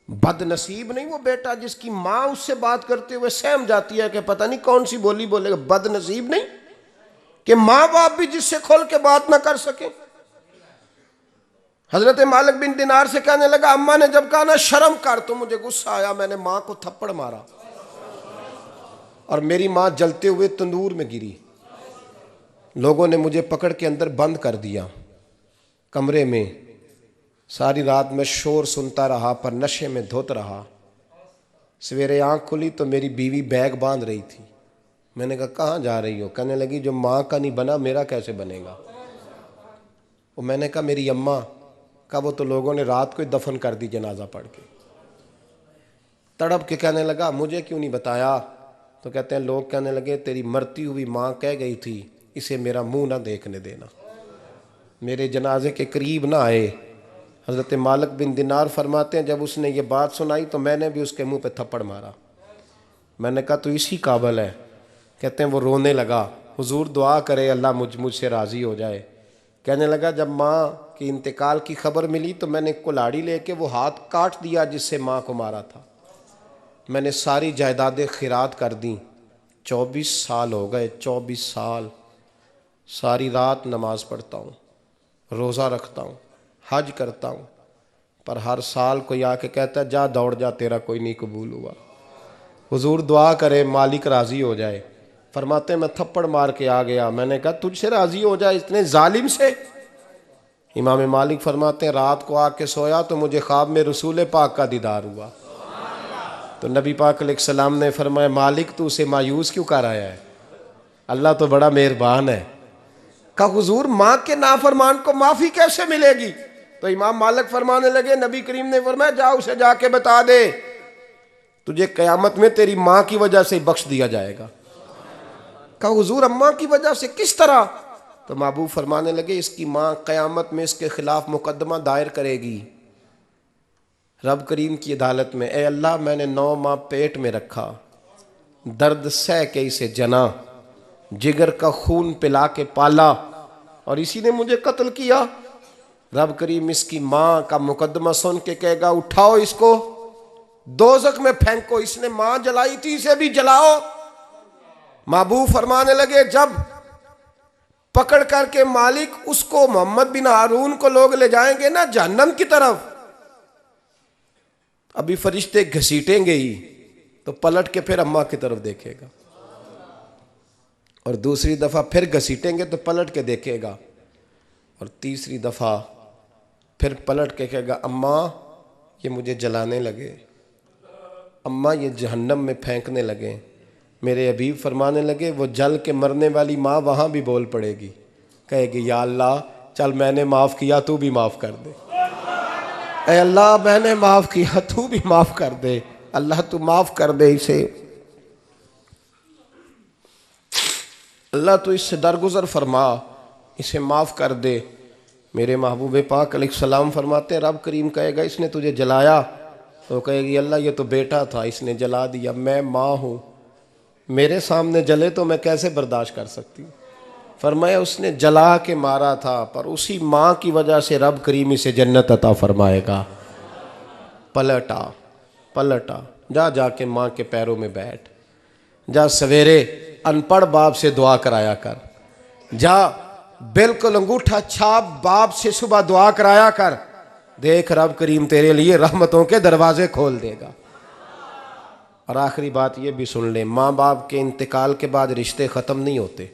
बदनसीब नहीं वो बेटा जिसकी माँ उससे बात करते हुए सहम जाती है कि पता नहीं कौन सी बोली बोलेगा। बदनसीब नहीं कि माँ बाप भी जिससे खोल के बात ना कर सके। हजरत मालिक बिन दिनार से कहने लगा, अम्मा ने जब कहा ना शर्म कर, तो मुझे गुस्सा आया, मैंने माँ को थप्पड़ मारा और मेरी माँ जलते हुए तंदूर में गिरी। लोगों ने मुझे पकड़ के अंदर बंद कर दिया कमरे में। सारी रात मैं शोर सुनता रहा पर नशे में धुत रहा। सवेरे आंख खुली तो मेरी बीवी बैग बांध रही थी। मैंने कहा कहाँ जा रही हो? कहने लगी जो माँ का नहीं बना मेरा कैसे बनेगा। वो मैंने कहा मेरी अम्मा का, वो तो लोगों ने रात को ही दफन कर दी जनाजा पढ़ के। तड़प के कहने लगा मुझे क्यों नहीं बताया? तो कहते हैं लोग कहने लगे तेरी मरती हुई माँ कह गई थी इसे मेरा मुंह ना देखने देना, मेरे जनाजे के करीब ना आए। हज़रत मालिक बिन दिनार फरमाते हैं जब उसने ये बात सुनाई तो मैंने भी उसके मुंह पे थप्पड़ मारा। मैंने कहा तू इसी काबिल है। कहते हैं वो रोने लगा, हुजूर दुआ करे अल्लाह मुझसे राज़ी हो जाए। कहने लगा जब माँ की इंतकाल की खबर मिली तो मैंने कुल्हाड़ी लेके वो हाथ काट दिया जिससे माँ को मारा था। मैंने सारी जायदादें खिरात कर दी। 24 साल हो गए, 24 साल। सारी रात नमाज पढ़ता हूँ, रोज़ा रखता हूँ, हज करता हूँ, पर हर साल कोई आके कहता है जा दौड़ जा तेरा कोई नहीं कबूल हुआ। हुजूर दुआ करे मालिक राज़ी हो जाए। फरमाते मैं थप्पड़ मार के आ गया। मैंने कहा तुझसे राज़ी हो जाए इतने जालिम से? इमाम मालिक फरमाते हैं रात को आके सोया तो मुझे ख्वाब में रसूल पाक का दीदार हुआ। तो नबी पाक अलैहिस्सलाम ने फरमाया मालिक तू उसे मायूस क्यों कर आया है? अल्लाह तो बड़ा मेहरबान है। कहा हुजूर माँ के नाफरमान को माफ़ी कैसे मिलेगी? तो इमाम मालिक फरमाने लगे नबी करीम ने फरमाया जा उसे जाके बता दे तुझे क़यामत में तेरी माँ की वजह से बख्श दिया जाएगा। कहा हुजूर अम्मा की वजह से किस तरह? तो महबूब फरमाने लगे इसकी माँ क़यामत में इसके खिलाफ मुकदमा दायर करेगी रब करीम की अदालत में। ए अल्लाह मैंने 9 माह पेट में रखा, दर्द सह के इसे जना, जिगर का खून पिला के पाला और इसी ने मुझे कत्ल किया। रब करीम इसकी माँ का मुकदमा सुन के कहेगा उठाओ इसको दोज़ख में फेंको, इसने माँ जलाई थी इसे भी जलाओ। महबूब फरमाने लगे जब पकड़ करके मालिक उसको मोहम्मद बिन हारून को लोग ले जाएंगे ना जहन्नम की तरफ, अभी फरिश्ते घसीटेंगे ही तो पलट के फिर अम्मा की तरफ देखेगा और दूसरी दफ़ा फिर घसीटेंगे तो पलट के देखेगा और तीसरी दफ़ा फिर पलट के कहेगा अम्मा ये मुझे जलाने लगे, अम्मा ये जहन्नम में फेंकने लगे। मेरे हबीब फरमाने लगे वो जल के मरने वाली माँ वहाँ भी बोल पड़ेगी, कहेगी या अल्लाह चल मैंने माफ़ किया तू भी माफ़ कर दे। ऐ अल्लाह मैंने माफ़ किया तू भी माफ़ कर दे, अल्लाह तू माफ़ कर दे इसे, अल्लाह तू इससे दरगुजर फरमा, इसे माफ़ कर दे। मेरे महबूब पाक अलैहिस्सलाम फरमाते रब करीम कहेगा इसने तुझे जलाया, तो कहेगी अल्लाह ये तो बेटा था इसने जला दिया, मैं माँ हूँ, मेरे सामने जले तो मैं कैसे बर्दाश्त कर सकती हूँ। फरमाया उसने जला के मारा था पर उसी माँ की वजह से रब करीम इसे जन्नत अता फरमाएगा। पलटा जा जाके माँ के पैरों में बैठ जा, सवेरे अनपढ़ बाप से दुआ कराया कर, जा बिल्कुल अंगूठा छाप बाप से सुबह दुआ कराया कर, देख रब करीम तेरे लिए रहमतों के दरवाजे खोल देगा। और आखिरी बात ये भी सुन ले, माँ बाप के इंतकाल के बाद रिश्ते ख़त्म नहीं होते।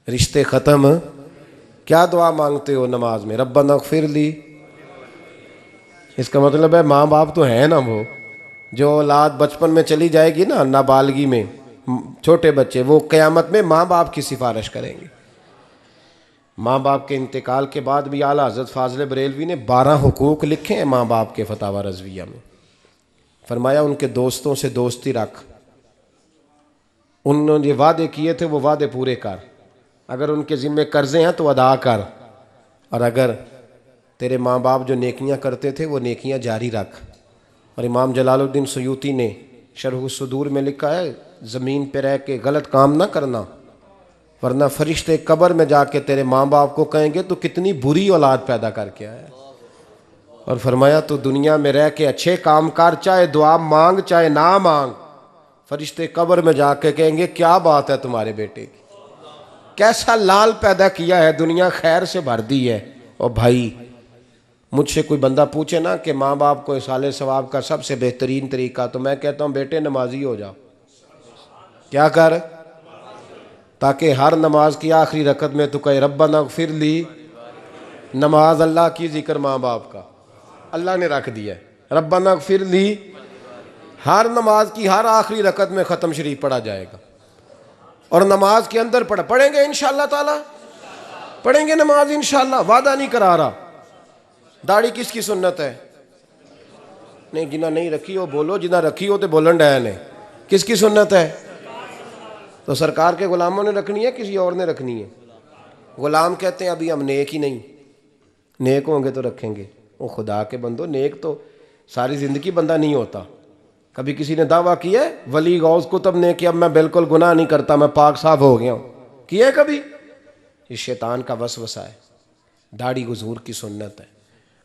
रिश्ते ख़त्म, क्या दुआ मांगते हो नमाज में? रब्बना इग़फिर ली। इसका मतलब है माँ बाप तो है ना, वो जो औलाद बचपन में चली जाएगी ना, नाबालगी में, छोटे बच्चे, वो क़यामत में माँ बाप की सिफारिश करेंगे। माँ बाप के इंतकाल के बाद भी आला हज़रत फ़ाज़िल बरेलवी ने 12 हुकूक लिखे हैं माँ बाप के फतावा रज़विया में। फरमाया उनके दोस्तों से दोस्ती रख, उन्होंने जो वादे किए थे वो वादे पूरे कर, अगर उनके ज़िम्मे कर्ज़े हैं तो अदा कर, और अगर तेरे माँ बाप जो नेकियां करते थे वो नेकियां जारी रख। और इमाम जलालुद्दीन सुयूती ने शरह सुदूर में लिखा है, ज़मीन पे रह के गलत काम ना करना, वरना फरिश्ते कब्र में जाके तेरे माँ बाप को कहेंगे तो कितनी बुरी औलाद पैदा करके आया। और फरमाया तो दुनिया में रह के अच्छे काम कर, चाहे दुआ मांग चाहे ना मांग, फरिश्ते कब्र में जाके कहेंगे क्या बात है तुम्हारे बेटे की, कैसा लाल पैदा किया है, दुनिया खैर से भर दी है। और भाई मुझसे कोई बंदा पूछे ना कि माँ बाप को इसाले सवाब का सबसे बेहतरीन तरीका, तो मैं कहता हूँ बेटे नमाजी हो जाओ। क्या कर, ताकि हर नमाज की आखिरी रकत में तो कहे रब्बना इग़फिर ली। नमाज अल्लाह की, जिक्र माँ बाप का, अल्लाह ने रख दिया है। रब्बना इग़फिर ली हर नमाज की हर आखिरी रकत में ख़त्म शरीफ पढ़ा जाएगा। और नमाज के अंदर पढ़ेंगे इंशाअल्लाह ताला, पढ़ेंगे नमाज इंशाअल्लाह, वादा नहीं करा रहा। दाढ़ी किसकी सुन्नत है? नहीं, जिन्हें नहीं रखी हो बोलो, जिन्हें रखी हो तो बोलन डया ने। किसकी सुन्नत है? तो सरकार के गुलामों ने रखनी है, किसी और ने रखनी है? गुलाम कहते हैं अभी हम नेक ही नहीं, नेक होंगे तो रखेंगे। वो खुदा के बंदो, नेक तो सारी ज़िंदगी बंदा नहीं होता। कभी किसी ने दावा किया है वली गौस कुतुब ने कि अब मैं बिल्कुल गुनाह नहीं करता, मैं पाक साफ हो गया हूँ? किया है कभी? ये शैतान का वसवसा है। दाढ़ी हुजूर की सुन्नत है,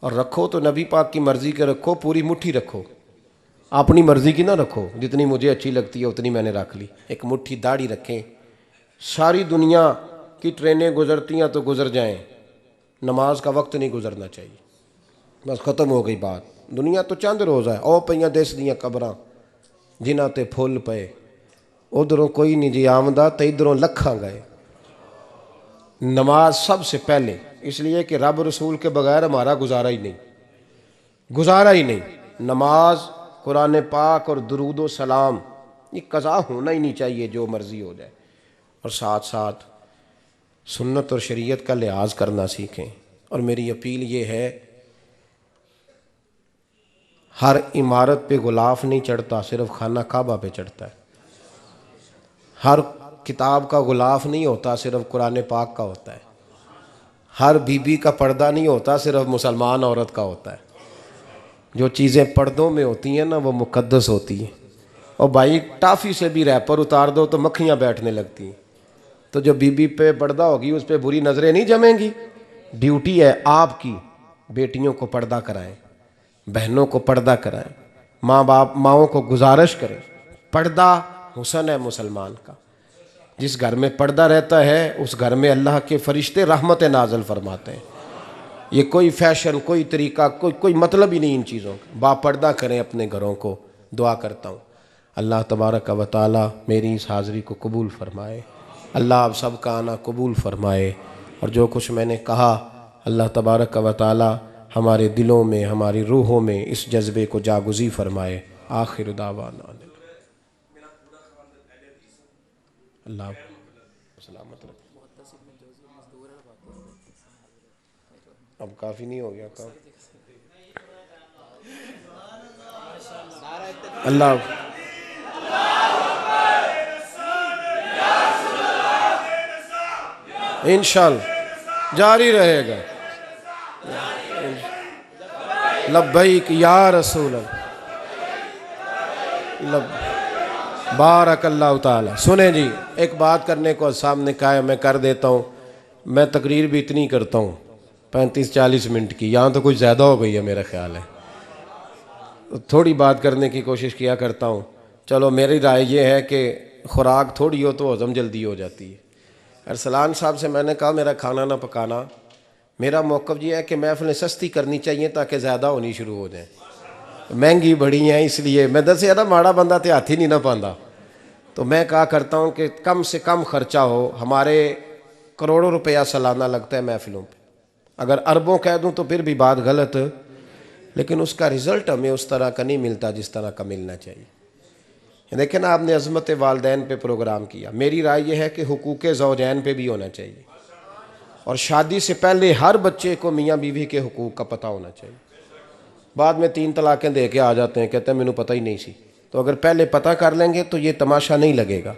और रखो तो नबी पाक की मर्ज़ी के रखो, पूरी मुट्ठी रखो, अपनी मर्ज़ी की ना रखो। जितनी मुझे अच्छी लगती है उतनी मैंने रख ली। एक मुट्ठी दाढ़ी रखें। सारी दुनिया की ट्रेनें गुजरती हैं तो गुजर जाएं, नमाज का वक्त नहीं गुजरना चाहिए। बस ख़त्म हो गई बात। दुनिया तो चंद रोज़ है, ओ पईयां देस दियां कबरां जिन्हां ते फुल पे, उधरों कोई नहीं जी आमदा तो इधरों लखां गए। नमाज सबसे पहले, इसलिए कि रब रसूल के बगैर हमारा गुजारा ही नहीं, गुजारा ही नहीं। नमाज, कुरान पाक और दुरूद व सलाम, ये कज़ा होना ही नहीं चाहिए, जो मर्ज़ी हो जाए। और साथ साथ सुन्नत और शरीयत का लिहाज करना सीखें। और मेरी अपील ये है, हर इमारत पे गुलाफ नहीं चढ़ता, सिर्फ खाना काबा पे चढ़ता है। हर किताब का गुलाफ नहीं होता, सिर्फ कुरान पाक का होता है। हर बीबी का पर्दा नहीं होता, सिर्फ मुसलमान औरत का होता है। जो चीज़ें पर्दों में होती हैं ना, वो मुक़द्दस होती हैं। और भाई टाफ़ी से भी रैपर उतार दो तो मक्खियाँ बैठने लगती हैं। तो जो बीबी पे पर्दा होगी उस पर बुरी नज़रें नहीं जमेंगी। ड्यूटी है आपकी, बेटियों को पर्दा कराएं, बहनों को पर्दा कराएं, माओं को गुजारिश करें। पर्दा हुस्न है मुसलमान का। जिस घर में पर्दा रहता है उस घर में अल्लाह के फरिश्ते रहमत नाज़िल फरमाते हैं। ये कोई फैशन, कोई तरीका, कोई मतलब ही नहीं इन चीज़ों का। बापर्दा करें अपने घरों को। दुआ करता हूँ अल्लाह तबारक व तआला मेरी इस हाज़िरी को कबूल फ़रमाए। अल्लाह आप सब का आना कबूल फ़रमाए। और जो कुछ मैंने कहा अल्लाह तबारक व तआला हमारे दिलों में, हमारी रूहों में इस जज्बे को जागुज़ी फ़रमाए। आखिर दावाना अल्लाह सलामत रखे। अब काफ़ी नहीं हो गया काम? अल्लाह इंशाअल्लाह जारी रहेगा। लब्बैक या रसूल अल्लाह, बारकल्लाहु ताला। सुने जी, एक बात करने को सामने कहा है, मैं कर देता हूँ। मैं तकरीर भी इतनी करता हूँ 35-40 मिनट की, यहाँ तो कुछ ज़्यादा हो गई है मेरा ख्याल है। तो थोड़ी बात करने की कोशिश किया करता हूँ। चलो मेरी राय ये है कि खुराक थोड़ी हो तो हजम जल्दी हो जाती है। अरसलान साहब से मैंने कहा मेरा खाना ना पकाना, मेरा मौक़िफ़ ये है कि महफ़िलें सस्ती करनी चाहिए ताकि ज़्यादा होनी शुरू हो जाए। महंगी बड़ी हैं इसलिए मैं दस ना माड़ा बंदा तो हाथ ही नहीं ना पाता। तो मैं कहा करता हूँ कि कम से कम खर्चा हो। हमारे करोड़ों रुपया सालाना लगता है महफ़िलों पे, अगर अरबों कह दूँ तो फिर भी बात गलत, लेकिन उसका रिज़ल्ट हमें उस तरह का नहीं मिलता जिस तरह का मिलना चाहिए। देखें ना, आपने अज़मत वालदैन पे प्रोग्राम किया, मेरी राय यह है कि हुकूक़ ज़ौजैन पे भी होना चाहिए, और शादी से पहले हर बच्चे को मियाँ बीवी के हुकूक़ का पता होना चाहिए। बाद में 3 तलाक़ें दे के आ जाते हैं, कहते हैं मैंने पता ही नहीं सी। तो अगर पहले पता कर लेंगे तो ये तमाशा नहीं लगेगा,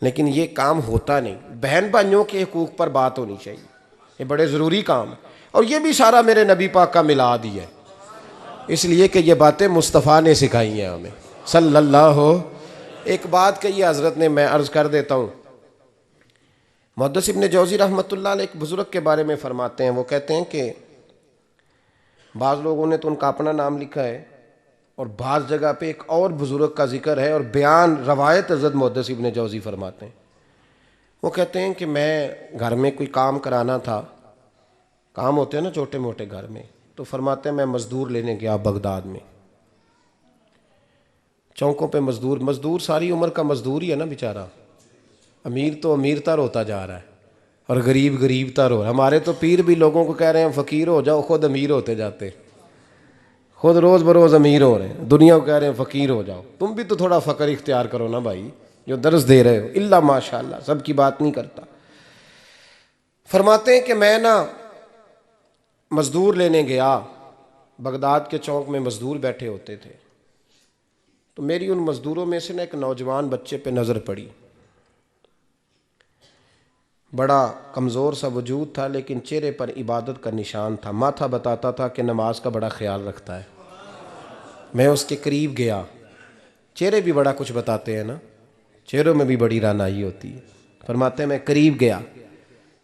लेकिन ये काम होता नहीं। बहन भाइयों के हुकूक़ पर बात होनी चाहिए, ये बड़े ज़रूरी काम है। और ये भी सारा मेरे नबी पाक का मिलाद ही है, इसलिए कि ये बातें मुस्तफ़ा ने सिखाई हैं हमें सल्लल्लाहु। एक बात कही हज़रत ने, मैं अर्ज़ कर देता हूँ। मुहद्दिस इब्न जौज़ी रहमतुल्लाह अलैह एक बुज़ुर्ग के बारे में फ़रमाते हैं, वो कहते हैं कि बाज़ लोगों ने तो उनका अपना नाम लिखा है और बाज़ जगह पे एक और बुज़ुर्ग का जिक्र है, और बयान रवायत हज़रत मुहद्दिस इब्न जौज़ी फ़रमाते हैं। वो कहते हैं कि मैं घर में कोई काम कराना था, काम होते हैं ना छोटे मोटे घर में, तो फरमाते हैं मैं मज़दूर लेने गया बगदाद में। चौकों पे मज़दूर सारी उम्र का मज़दूर ही है ना बेचारा। अमीर तो अमीर तर होता जा रहा है और गरीब गरीब तर हो रहा है। हमारे तो पीर भी लोगों को कह रहे हैं फ़कीर हो जाओ, खुद अमीर होते जाते, खुद रोज़ बरोज़ अमीर हो रहे हैं, दुनिया को कह रहे हैं फ़कीर हो जाओ। तुम भी तो थोड़ा फ़क्र इख्तियार करो ना भाई, जो दर्स दे रहे हो। इल्ला माशाअल्लाह, सबकी बात नहीं करता। फरमाते हैं कि मैं ना मज़दूर लेने गया, बगदाद के चौक में मज़दूर बैठे होते थे, तो मेरी उन मज़दूरों में से ना एक नौजवान बच्चे पे नज़र पड़ी। बड़ा कमज़ोर सा वजूद था, लेकिन चेहरे पर इबादत का निशान था। माथा बताता था कि नमाज का बड़ा ख्याल रखता है। मैं उसके करीब गया, चेहरे भी बड़ा कुछ बताते हैं ना, चेहरों में भी बड़ी रानाई होती है। फरमाते हैं मैं करीब गया,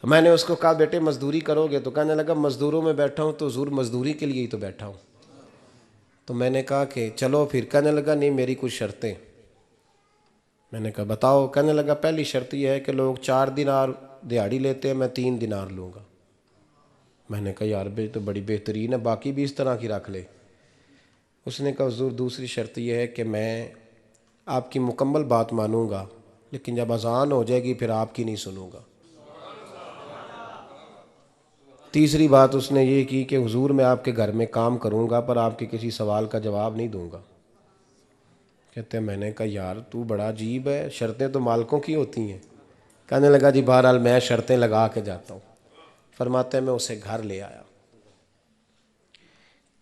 मैंने उसको कहा बेटे मज़दूरी करोगे? तो कहने लगा मज़दूरों में बैठा हूँ तो ज़रूर मज़दूरी के लिए ही तो बैठा हूँ। तो मैंने कहा कि चलो फिर। कहने लगा नहीं मेरी कुछ शर्तें। मैंने कहा बताओ? कहने लगा पहली शर्त यह है कि लोग 4 दिनार दिहाड़ी लेते हैं, मैं 3 दिनार लूँगा। मैंने कहा यार बे तो बड़ी बेहतरीन है, बाकी भी इस तरह की रख ले। उसने कहा हुज़ूर दूसरी शर्त यह है कि मैं आपकी मुकम्मल बात मानूँगा, लेकिन जब अज़ान हो जाएगी फिर आपकी नहीं सुनूँगा। तीसरी बात उसने ये की कि हुज़ूर मैं आपके घर में काम करूँगा पर आपके किसी सवाल का जवाब नहीं दूँगा। कहते हैं मैंने कहा यार तू बड़ा अजीब है, शर्तें तो मालिकों की होती हैं। कहने लगा जी बहरहाल मैं शर्तें लगा के जाता हूँ। फरमाते हैं मैं उसे घर ले आया,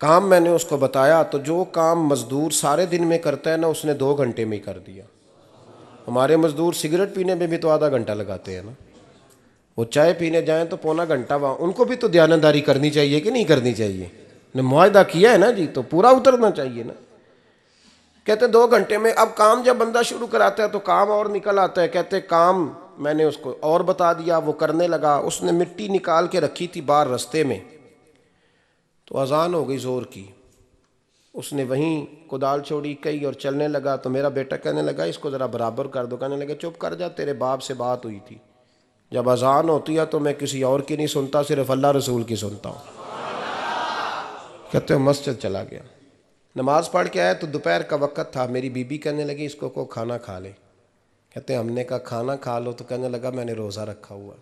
काम मैंने उसको बताया, तो जो काम मज़दूर सारे दिन में करता है ना, उसने 2 घंटे में ही कर दिया। हमारे मज़दूर सिगरेट पीने में भी तो आधा घंटा लगाते हैं ना, वो चाय पीने जाएं तो पौना घंटा वहाँ। उनको भी तो दयानतदारी करनी चाहिए कि नहीं करनी चाहिए? ने मुआहदा किया है ना जी, तो पूरा उतरना चाहिए ना। कहते 2 घंटे में। अब काम जब बंदा शुरू कराता है तो काम और निकल आता है। कहते काम मैंने उसको और बता दिया, वो करने लगा। उसने मिट्टी निकाल के रखी थी बाहर रास्ते में, तो अजान हो गई ज़ोर की। उसने वहीं कुदाल छोड़ी कई और चलने लगा। तो मेरा बेटा कहने लगा इसको ज़रा बराबर कर दो। कहने लगा चुप कर जा, तेरे बाप से बात हुई थी, जब अजान होती है तो मैं किसी और की नहीं सुनता, सिर्फ अल्लाह रसूल की सुनता हूँ। कहते हो मस्जिद चला गया, नमाज पढ़ के आया तो दोपहर का वक़्त था। मेरी बीबी कहने लगी इसको को खाना खा ले। कहते हमने कहा खाना खा लो, तो कहने लगा मैंने रोज़ा रखा हुआ,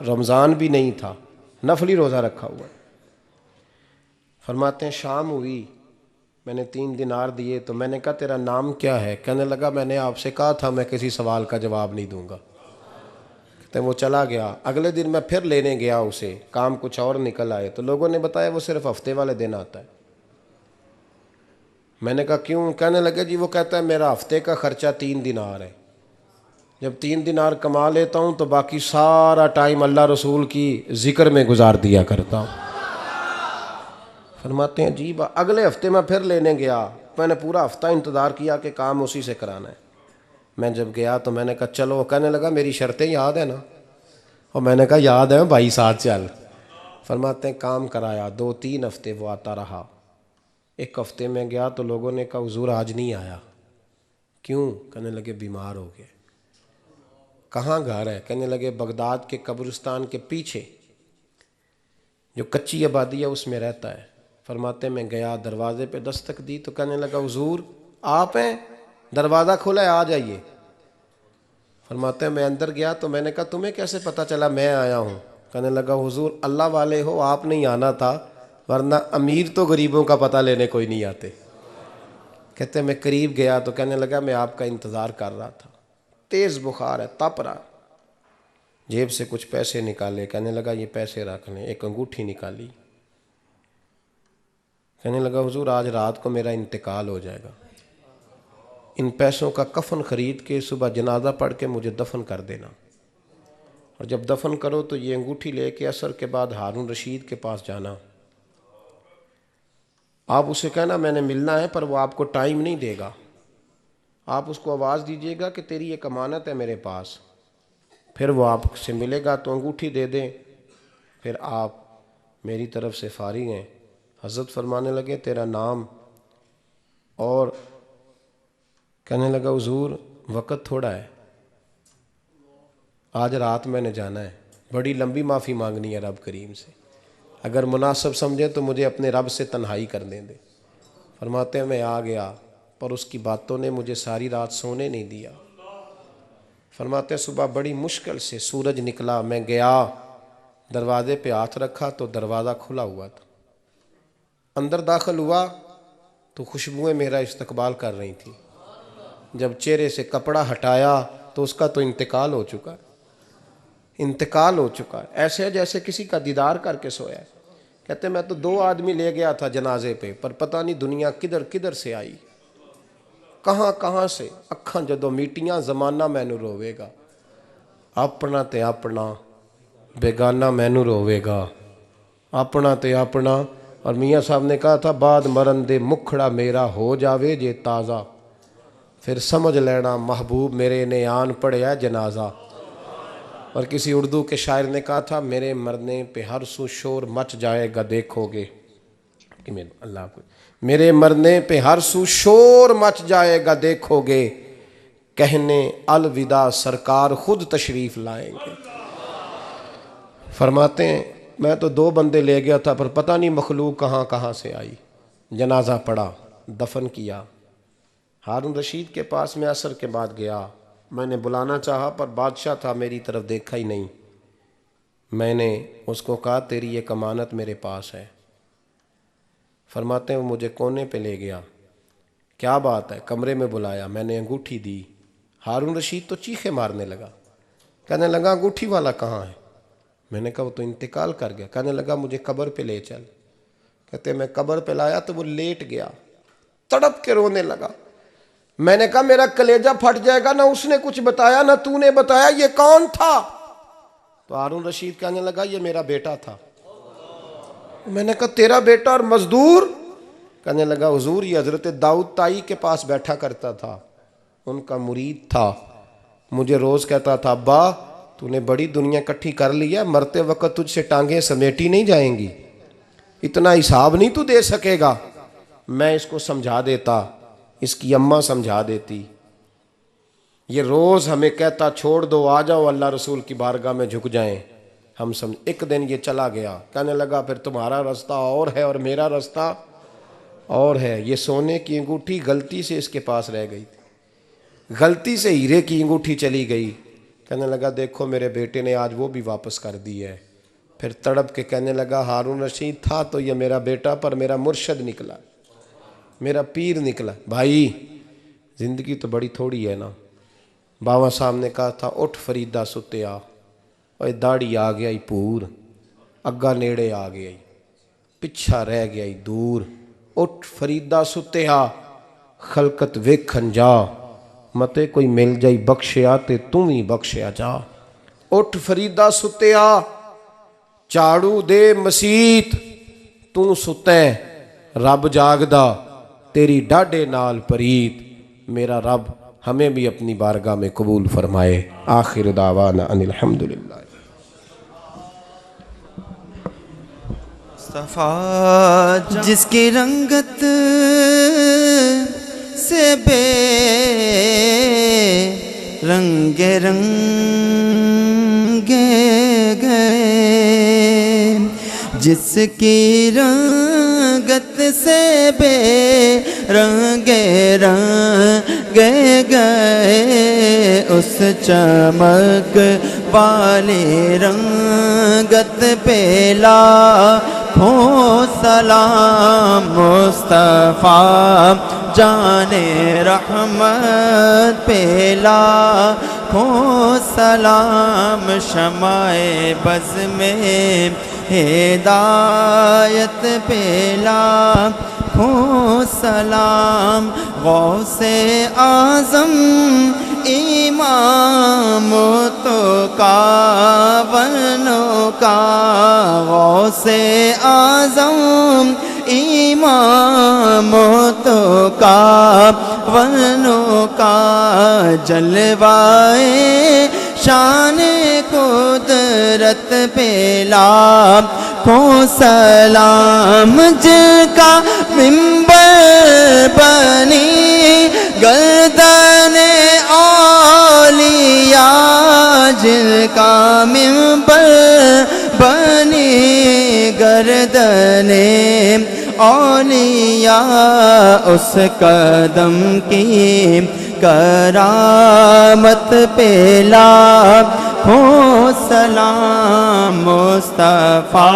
रमज़ान भी नहीं था, नफली रोज़ा रखा हुआ। फरमाते हैं शाम हुई, मैंने 3 दिनार दिए, तो मैंने कहा तेरा नाम क्या है? कहने लगा मैंने आपसे कहा था मैं किसी सवाल का जवाब नहीं दूंगा। कहते वो चला गया। अगले दिन मैं फिर लेने गया उसे, काम कुछ और निकल आए, तो लोगों ने बताया वो सिर्फ हफ्ते वाले दिन आता है। मैंने कहा क्यों? कहने लगे जी वो कहता है मेरा हफ्ते का खर्चा 3 दिनार है, जब 3 दिनार कमा लेता हूँ तो बाकी सारा टाइम अल्लाह रसूल की ज़िक्र में गुजार दिया करता हूँ। फरमाते हैं जी अगले हफ्ते मैं फिर लेने गया, मैंने पूरा हफ्ता इंतज़ार किया कि काम उसी से कराना है। मैं जब गया तो मैंने कहा चलो, कहने लगा मेरी शर्तें याद है ना? और मैंने कहा याद है भाई, साथ चल। फरमाते हैं काम कराया, 2-3 हफ्ते वो आता रहा। एक हफ्ते में गया तो लोगों ने कहा हुजूर आज नहीं आया। क्यों? कहने लगे बीमार हो गए। कहाँ घर है? कहने लगे बगदाद के कब्रिस्तान के पीछे जो कच्ची आबादी है उसमें रहता है। फरमाते मैं गया, दरवाजे पे दस्तक दी तो कहने लगा हुजूर आप हैं? दरवाज़ा खुला है, आ जाइए। फरमाते मैं अंदर गया तो मैंने कहा तुम्हें कैसे पता चला मैं आया हूँ? कहने लगा हुजूर अल्लाह वाले हो, आप नहीं आना था, वरना अमीर तो गरीबों का पता लेने कोई नहीं आते। कहते मैं करीब गया तो कहने लगा मैं आपका इंतज़ार कर रहा था, तेज़ बुखार है, तप रहा। जेब से कुछ पैसे निकाले, कहने लगा ये पैसे रख लें। एक अंगूठी निकाली, कहने लगा हुजूर आज रात को मेरा इंतकाल हो जाएगा, इन पैसों का कफन ख़रीद के सुबह जनाजा पढ़ के मुझे दफन कर देना, और जब दफन करो तो ये अंगूठी लेके असर के बाद हारून रशीद के पास जाना। आप उसे कहना मैंने मिलना है, पर वो आपको टाइम नहीं देगा। आप उसको आवाज़ दीजिएगा कि तेरी एक अमानत है मेरे पास, फिर वो आपसे मिलेगा तो अंगूठी दे दें, फिर आप मेरी तरफ से फारिग हैं। हज़रत फरमाने लगे तेरा नाम? और कहने लगा हुजूर वक़्त थोड़ा है, आज रात मैंने जाना है, बड़ी लंबी माफ़ी मांगनी है रब करीम से, अगर मुनासिब समझे तो मुझे अपने रब से तन्हाई करने दे। फरमाते हैं मैं आ गया, पर उसकी बातों ने मुझे सारी रात सोने नहीं दिया। फरमाते हैं सुबह बड़ी मुश्किल से सूरज निकला, मैं गया दरवाजे पे हाथ रखा तो दरवाज़ा खुला हुआ था। अंदर दाखिल हुआ तो खुशबुएं मेरा इस्तकबाल कर रही थी। जब चेहरे से कपड़ा हटाया तो उसका तो इंतकाल हो चुका है, इंतकाल हो चुका है, ऐसे है जैसे किसी का दीदार करके सोया है। कहते मैं तो 2 आदमी ले गया था जनाजे पे, पर पता नहीं दुनिया किधर किधर से आई, कहाँ कहाँ से। अखां जदों मीटियां जमाना मैनू रोवेगा, अपना ते अपना बेगाना मैनू रोवेगा, अपना ते अपना। और मियाँ साहब ने कहा था बाद मरन दे मुखड़ा मेरा हो जावे जे ताज़ा, फिर समझ लेना महबूब मेरे ने आन पढ़िया जनाजा। और किसी उर्दू के शायर ने कहा था मेरे मरने पे हर सू शोर मच जाएगा देखोगे, कि अल्लाह को मेरे मरने पे हर सू शोर मच जाएगा देखोगे, कहने अलविदा सरकार खुद तशरीफ़ लाएंगे। फरमाते हैं मैं तो 2 बंदे ले गया था, पर पता नहीं मखलूक कहाँ कहाँ से आई। जनाजा पड़ा, दफन किया। हारून रशीद के पास में असर के बाद गया, मैंने बुलाना चाहा पर बादशाह था, मेरी तरफ देखा ही नहीं। मैंने उसको कहा तेरी एक अमानत मेरे पास है। फरमाते हैं वो मुझे कोने पे ले गया, क्या बात है? कमरे में बुलाया, मैंने अंगूठी दी। हारून रशीद तो चीखे मारने लगा, कहने लगा अंगूठी वाला कहाँ है? मैंने कहा वो तो इंतकाल कर गया। कहने लगा मुझे कब्र पे ले चल। कहते मैं कब्र पे लाया तो वो लेट गया, तड़प के रोने लगा। मैंने कहा मेरा कलेजा फट जाएगा, ना उसने कुछ बताया ना तूने बताया, ये कौन था? तो हारून रशीद कहने लगा ये मेरा बेटा था। मैंने कहा तेरा बेटा और मजदूर? कहने लगा हुजूर ये हजरत दाऊद ताई के पास बैठा करता था, उनका मुरीद था, मुझे रोज कहता था अब्बा तूने बड़ी दुनिया इकट्ठी कर ली है, मरते वक्त तुझसे टांगे समेटी नहीं जाएंगी, इतना हिसाब नहीं तू दे सकेगा। मैं इसको समझा देता, इसकी अम्मा समझा देती। ये रोज़ हमें कहता छोड़ दो आ जाओ अल्लाह रसूल की बारगाह में झुक जाएं, हम समझ। एक दिन ये चला गया, कहने लगा फिर तुम्हारा रास्ता और है और मेरा रास्ता और है। ये सोने की अंगूठी गलती से इसके पास रह गई थी, गलती से हीरे की अंगूठी चली गई। कहने लगा देखो मेरे बेटे ने आज वो भी वापस कर दी है। फिर तड़प के कहने लगा हारून रशीद था तो ये मेरा बेटा, पर मेरा मुर्शद निकला, मेरा पीर निकला। भाई ज़िंदगी तो बड़ी थोड़ी है ना। बाबा साहब ने कहा था उठ फरीदा सुत्या, और दाढ़ी आ गया पूर, अग्गा नेड़े आ गया, पिछा रह गया दूर। उठ फरीदा सुत्या खलकत वेखन जा, मते कोई मिल जाई बख्शिया ते तू भी बख्शिया जा। उठ फरीदा सुत्या झाड़ू दे मसीत, तू सुतै रब जागदा तेरी डाढ़े नाल परीत। मेरा रब हमें भी अपनी बारगाह में कबूल फरमाए। आखिर दावाना अनिल हम्दुलिल्लाह। जिसकी रंगत से बे रंगे गए, जिसकी रंगत से बेरंगे रंगे गए, उस चमक वाले रंगत पे लाखों सलाम। मुस्तफ़ा जाने रहमत पे लाखों सलाम। शमाए बज़ में हिदायत पे लाखों सलाम। गौसे आज़म इमाम तो कावनों का, गौसे आज़म इमाम तो कावनों का, जलवाए शान कुदरत पे लाखों सलाम। जिनका मिंबर बनी गर्दने औलिया, जिनका मिंबर बनी गर्दने औलिया, उस कदम की करामत पे लाखों सलाम। मुस्तफ़ा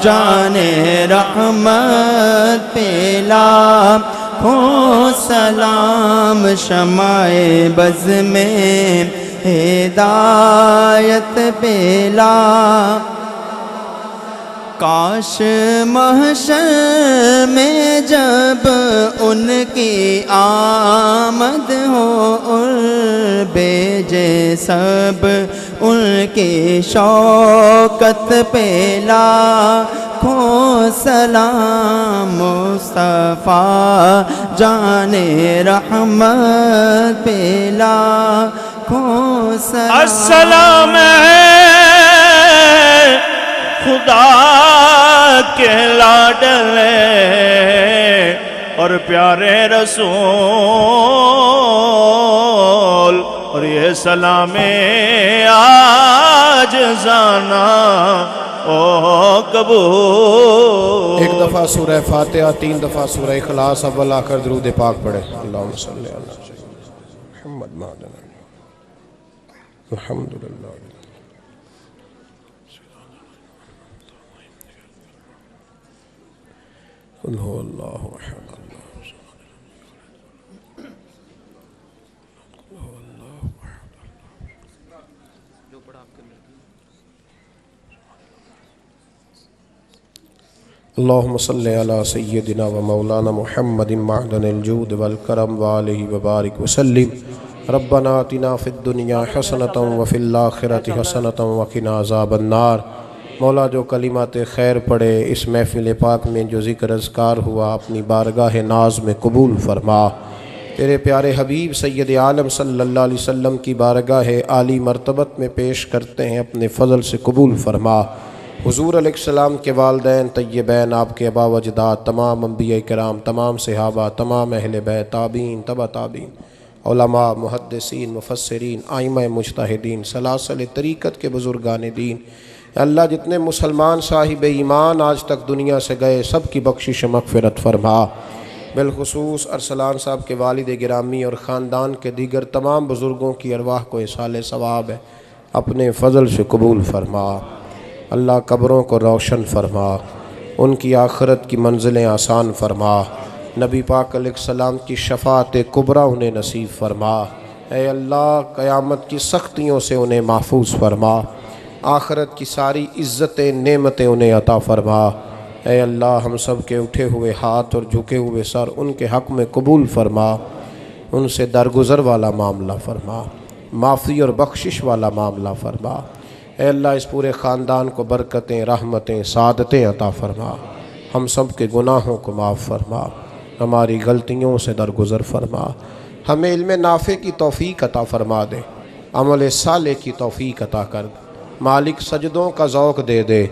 जाने रहमत पे लाखों सलाम। शमाए बज़ में हिदायत पे लाखों। काश महशर में जब उनकी आमद हो, उर बेजे सब उनकी शौकत पे लाखों सलाम। मुस्तफ़ा जाने रहमत पे लाखों सलाम। अस्सलाम खुदा के लाडले और प्यारे रसूल, और ये सलामे आज जाना ओ कबूल। एक दफ़ा सूरह फातिहा, 3 दफ़ा सूरह इखलास, अव्वल आखिर दुरूद पाक पढ़े। अल्लाहुम्मा सल्ली अला मुहम्मद अल्हम्दुलिल्लाह। अल्लाहु अहद। अल्लाहुम्मा सल्ली अला सय्यदिना व मौलाना मुहम्मदिन मअदनिल जूद वल करम व आलिहि व बारिक व सल्लिम। रब्बना आतिना फिद दुनिया हसनतम व फिल आखिरति हसनतम व क़िना अज़ाबन्नार। मौला जो कलिमात खैर पढ़े इस महफ़िल पाक में, जो ज़िक्र अज़कार हुआ, अपनी बारगाह नाज में कबूल फरमा। तेरे प्यारे हबीब सैयद आलम सल्लल्लाहु अलैहि वसल्लम की बारगाह आली मर्तबत में पेश करते हैं, अपने फ़ज़ल से कबूल फरमा। हुज़ूर अलैहिस्सलाम के वालिदैन तय्यबैन, आपके अबा व अजदाद, तमाम अंबिया किराम, तमाम सहाबा, तमाम अहले बैत, ताबीन, तबा ताबीन, उलमा, मुहद्दिसीन, मुफस्सिरीन, आइम्मा मुज्तहिदीन, सलासल तरीक़त के बुज़ुर्गान दीन। अल्लाह जितने मुसलमान साहिब ईमान आज तक दुनिया से गए, सब की बख्शिश मग़फ़िरत फरमा। बिलखुसूस अरसलान साहब के वालिद गिरामी और ख़ानदान के दीगर तमाम बुज़ुर्गों की अरवाह को इसाले सवाब है, अपने फ़ज़ल से कबूल फरमा। अल्लाह कब्रों को रोशन फरमा, उनकी आखिरत की मंजिलें आसान फरमा। नबी पाक अलैहिस्सलाम की शफ़ाअत कुबरा उन्हें नसीब फरमा। ऐ अल्लाह क़यामत की सख्तियों से उन्हें महफूज फरमा, आखिरत की सारी इज़्ज़तें नेमतें उन्हें अता फरमा। ऐ अल्लाह हम सब के उठे हुए हाथ और झुके हुए सर उनके हक़ में कबूल फरमा, उनसे दरगुज़र वाला मामला फरमा, माफ़ी और बख्शिश वाला मामला फरमा। ऐ अल्लाह इस पूरे ख़ानदान को बरकतें, रहमतें, सादतें अता फरमा। हम सब के गुनाहों को माफ़ फरमा, हमारी गलतियों से दरगुज़र फरमा। हमें इल्म नाफ़े की तौफ़ीक अता फरमा दे, अमल साले की तौफ़ीक अता कर। मालिक सजदों का ज़ौक़ दे दे,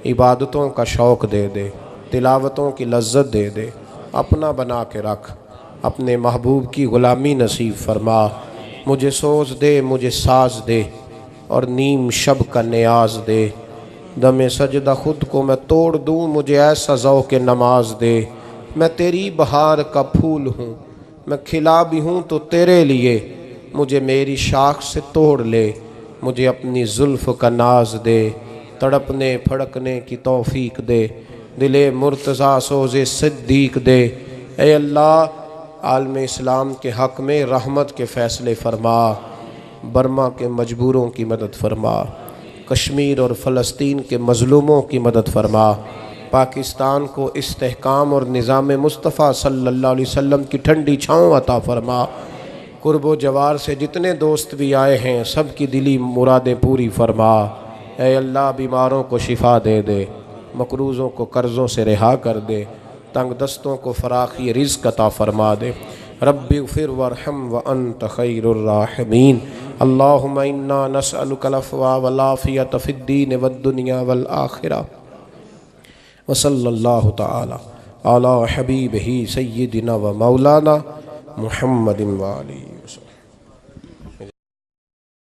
इबादतों का शौक़ दे दे, तिलावतों की लज्जत दे दे। अपना बना के रख, अपने महबूब की ग़ुलामी नसीब फरमा। मुझे सोज दे, मुझे साज दे और नीम शब का नियाज दे। दमे सजदा खुद को मैं तोड़ दूँ, मुझे ऐसा ज़ौक़ नमाज दे। मैं तेरी बहार का फूल हूँ, मैं खिला भी हूँ तो तेरे लिए। मुझे मेरी शाख से तोड़ ले, मुझे अपनी जुल्फ़ का नाज दे। तड़पने फड़कने की तौफ़ीक दे, दिले मुर्तज़ा सोज़े सिद्दीक दे। ए अल्लाह आलम इस्लाम के हक़ में रहमत के फ़ैसले फ़रमा। बर्मा के मजबूरों की मदद फ़रमा, कश्मीर और फ़लस्तीन के मज़लूमों की मदद फ़रमा। पाकिस्तान को इस्तेहकाम और निज़ाम मुस्तफ़ा सल्लल्लाहु अलैहि वसल्लम की ठंडी छाँव अता फ़रमा। कुर्बो जवार से जितने दोस्त भी आए हैं सब की दिली मुरादें पूरी फ़रमा। ऐ अल्लाह बीमारों को शिफा दे दे, मकरूज़ों को कर्ज़ों से रिहा कर दे, तंग दस्तों को फ़राखी रिज़्क़ अता फ़रमा दे। रब्बिग़फ़िर वरहम व अंत खैरुर राहिमीन। अल्लाहुम्मा इन्ना नस्अलुकल अफ़्वा वल आफ़ियत फ़िद्दीन वद्दुनिया वल आख़िरा। व सल्लल्लाहु तआला अला हबीबिही सय्यिदिना व मौलाना मुहम्मदिन व आलिहि।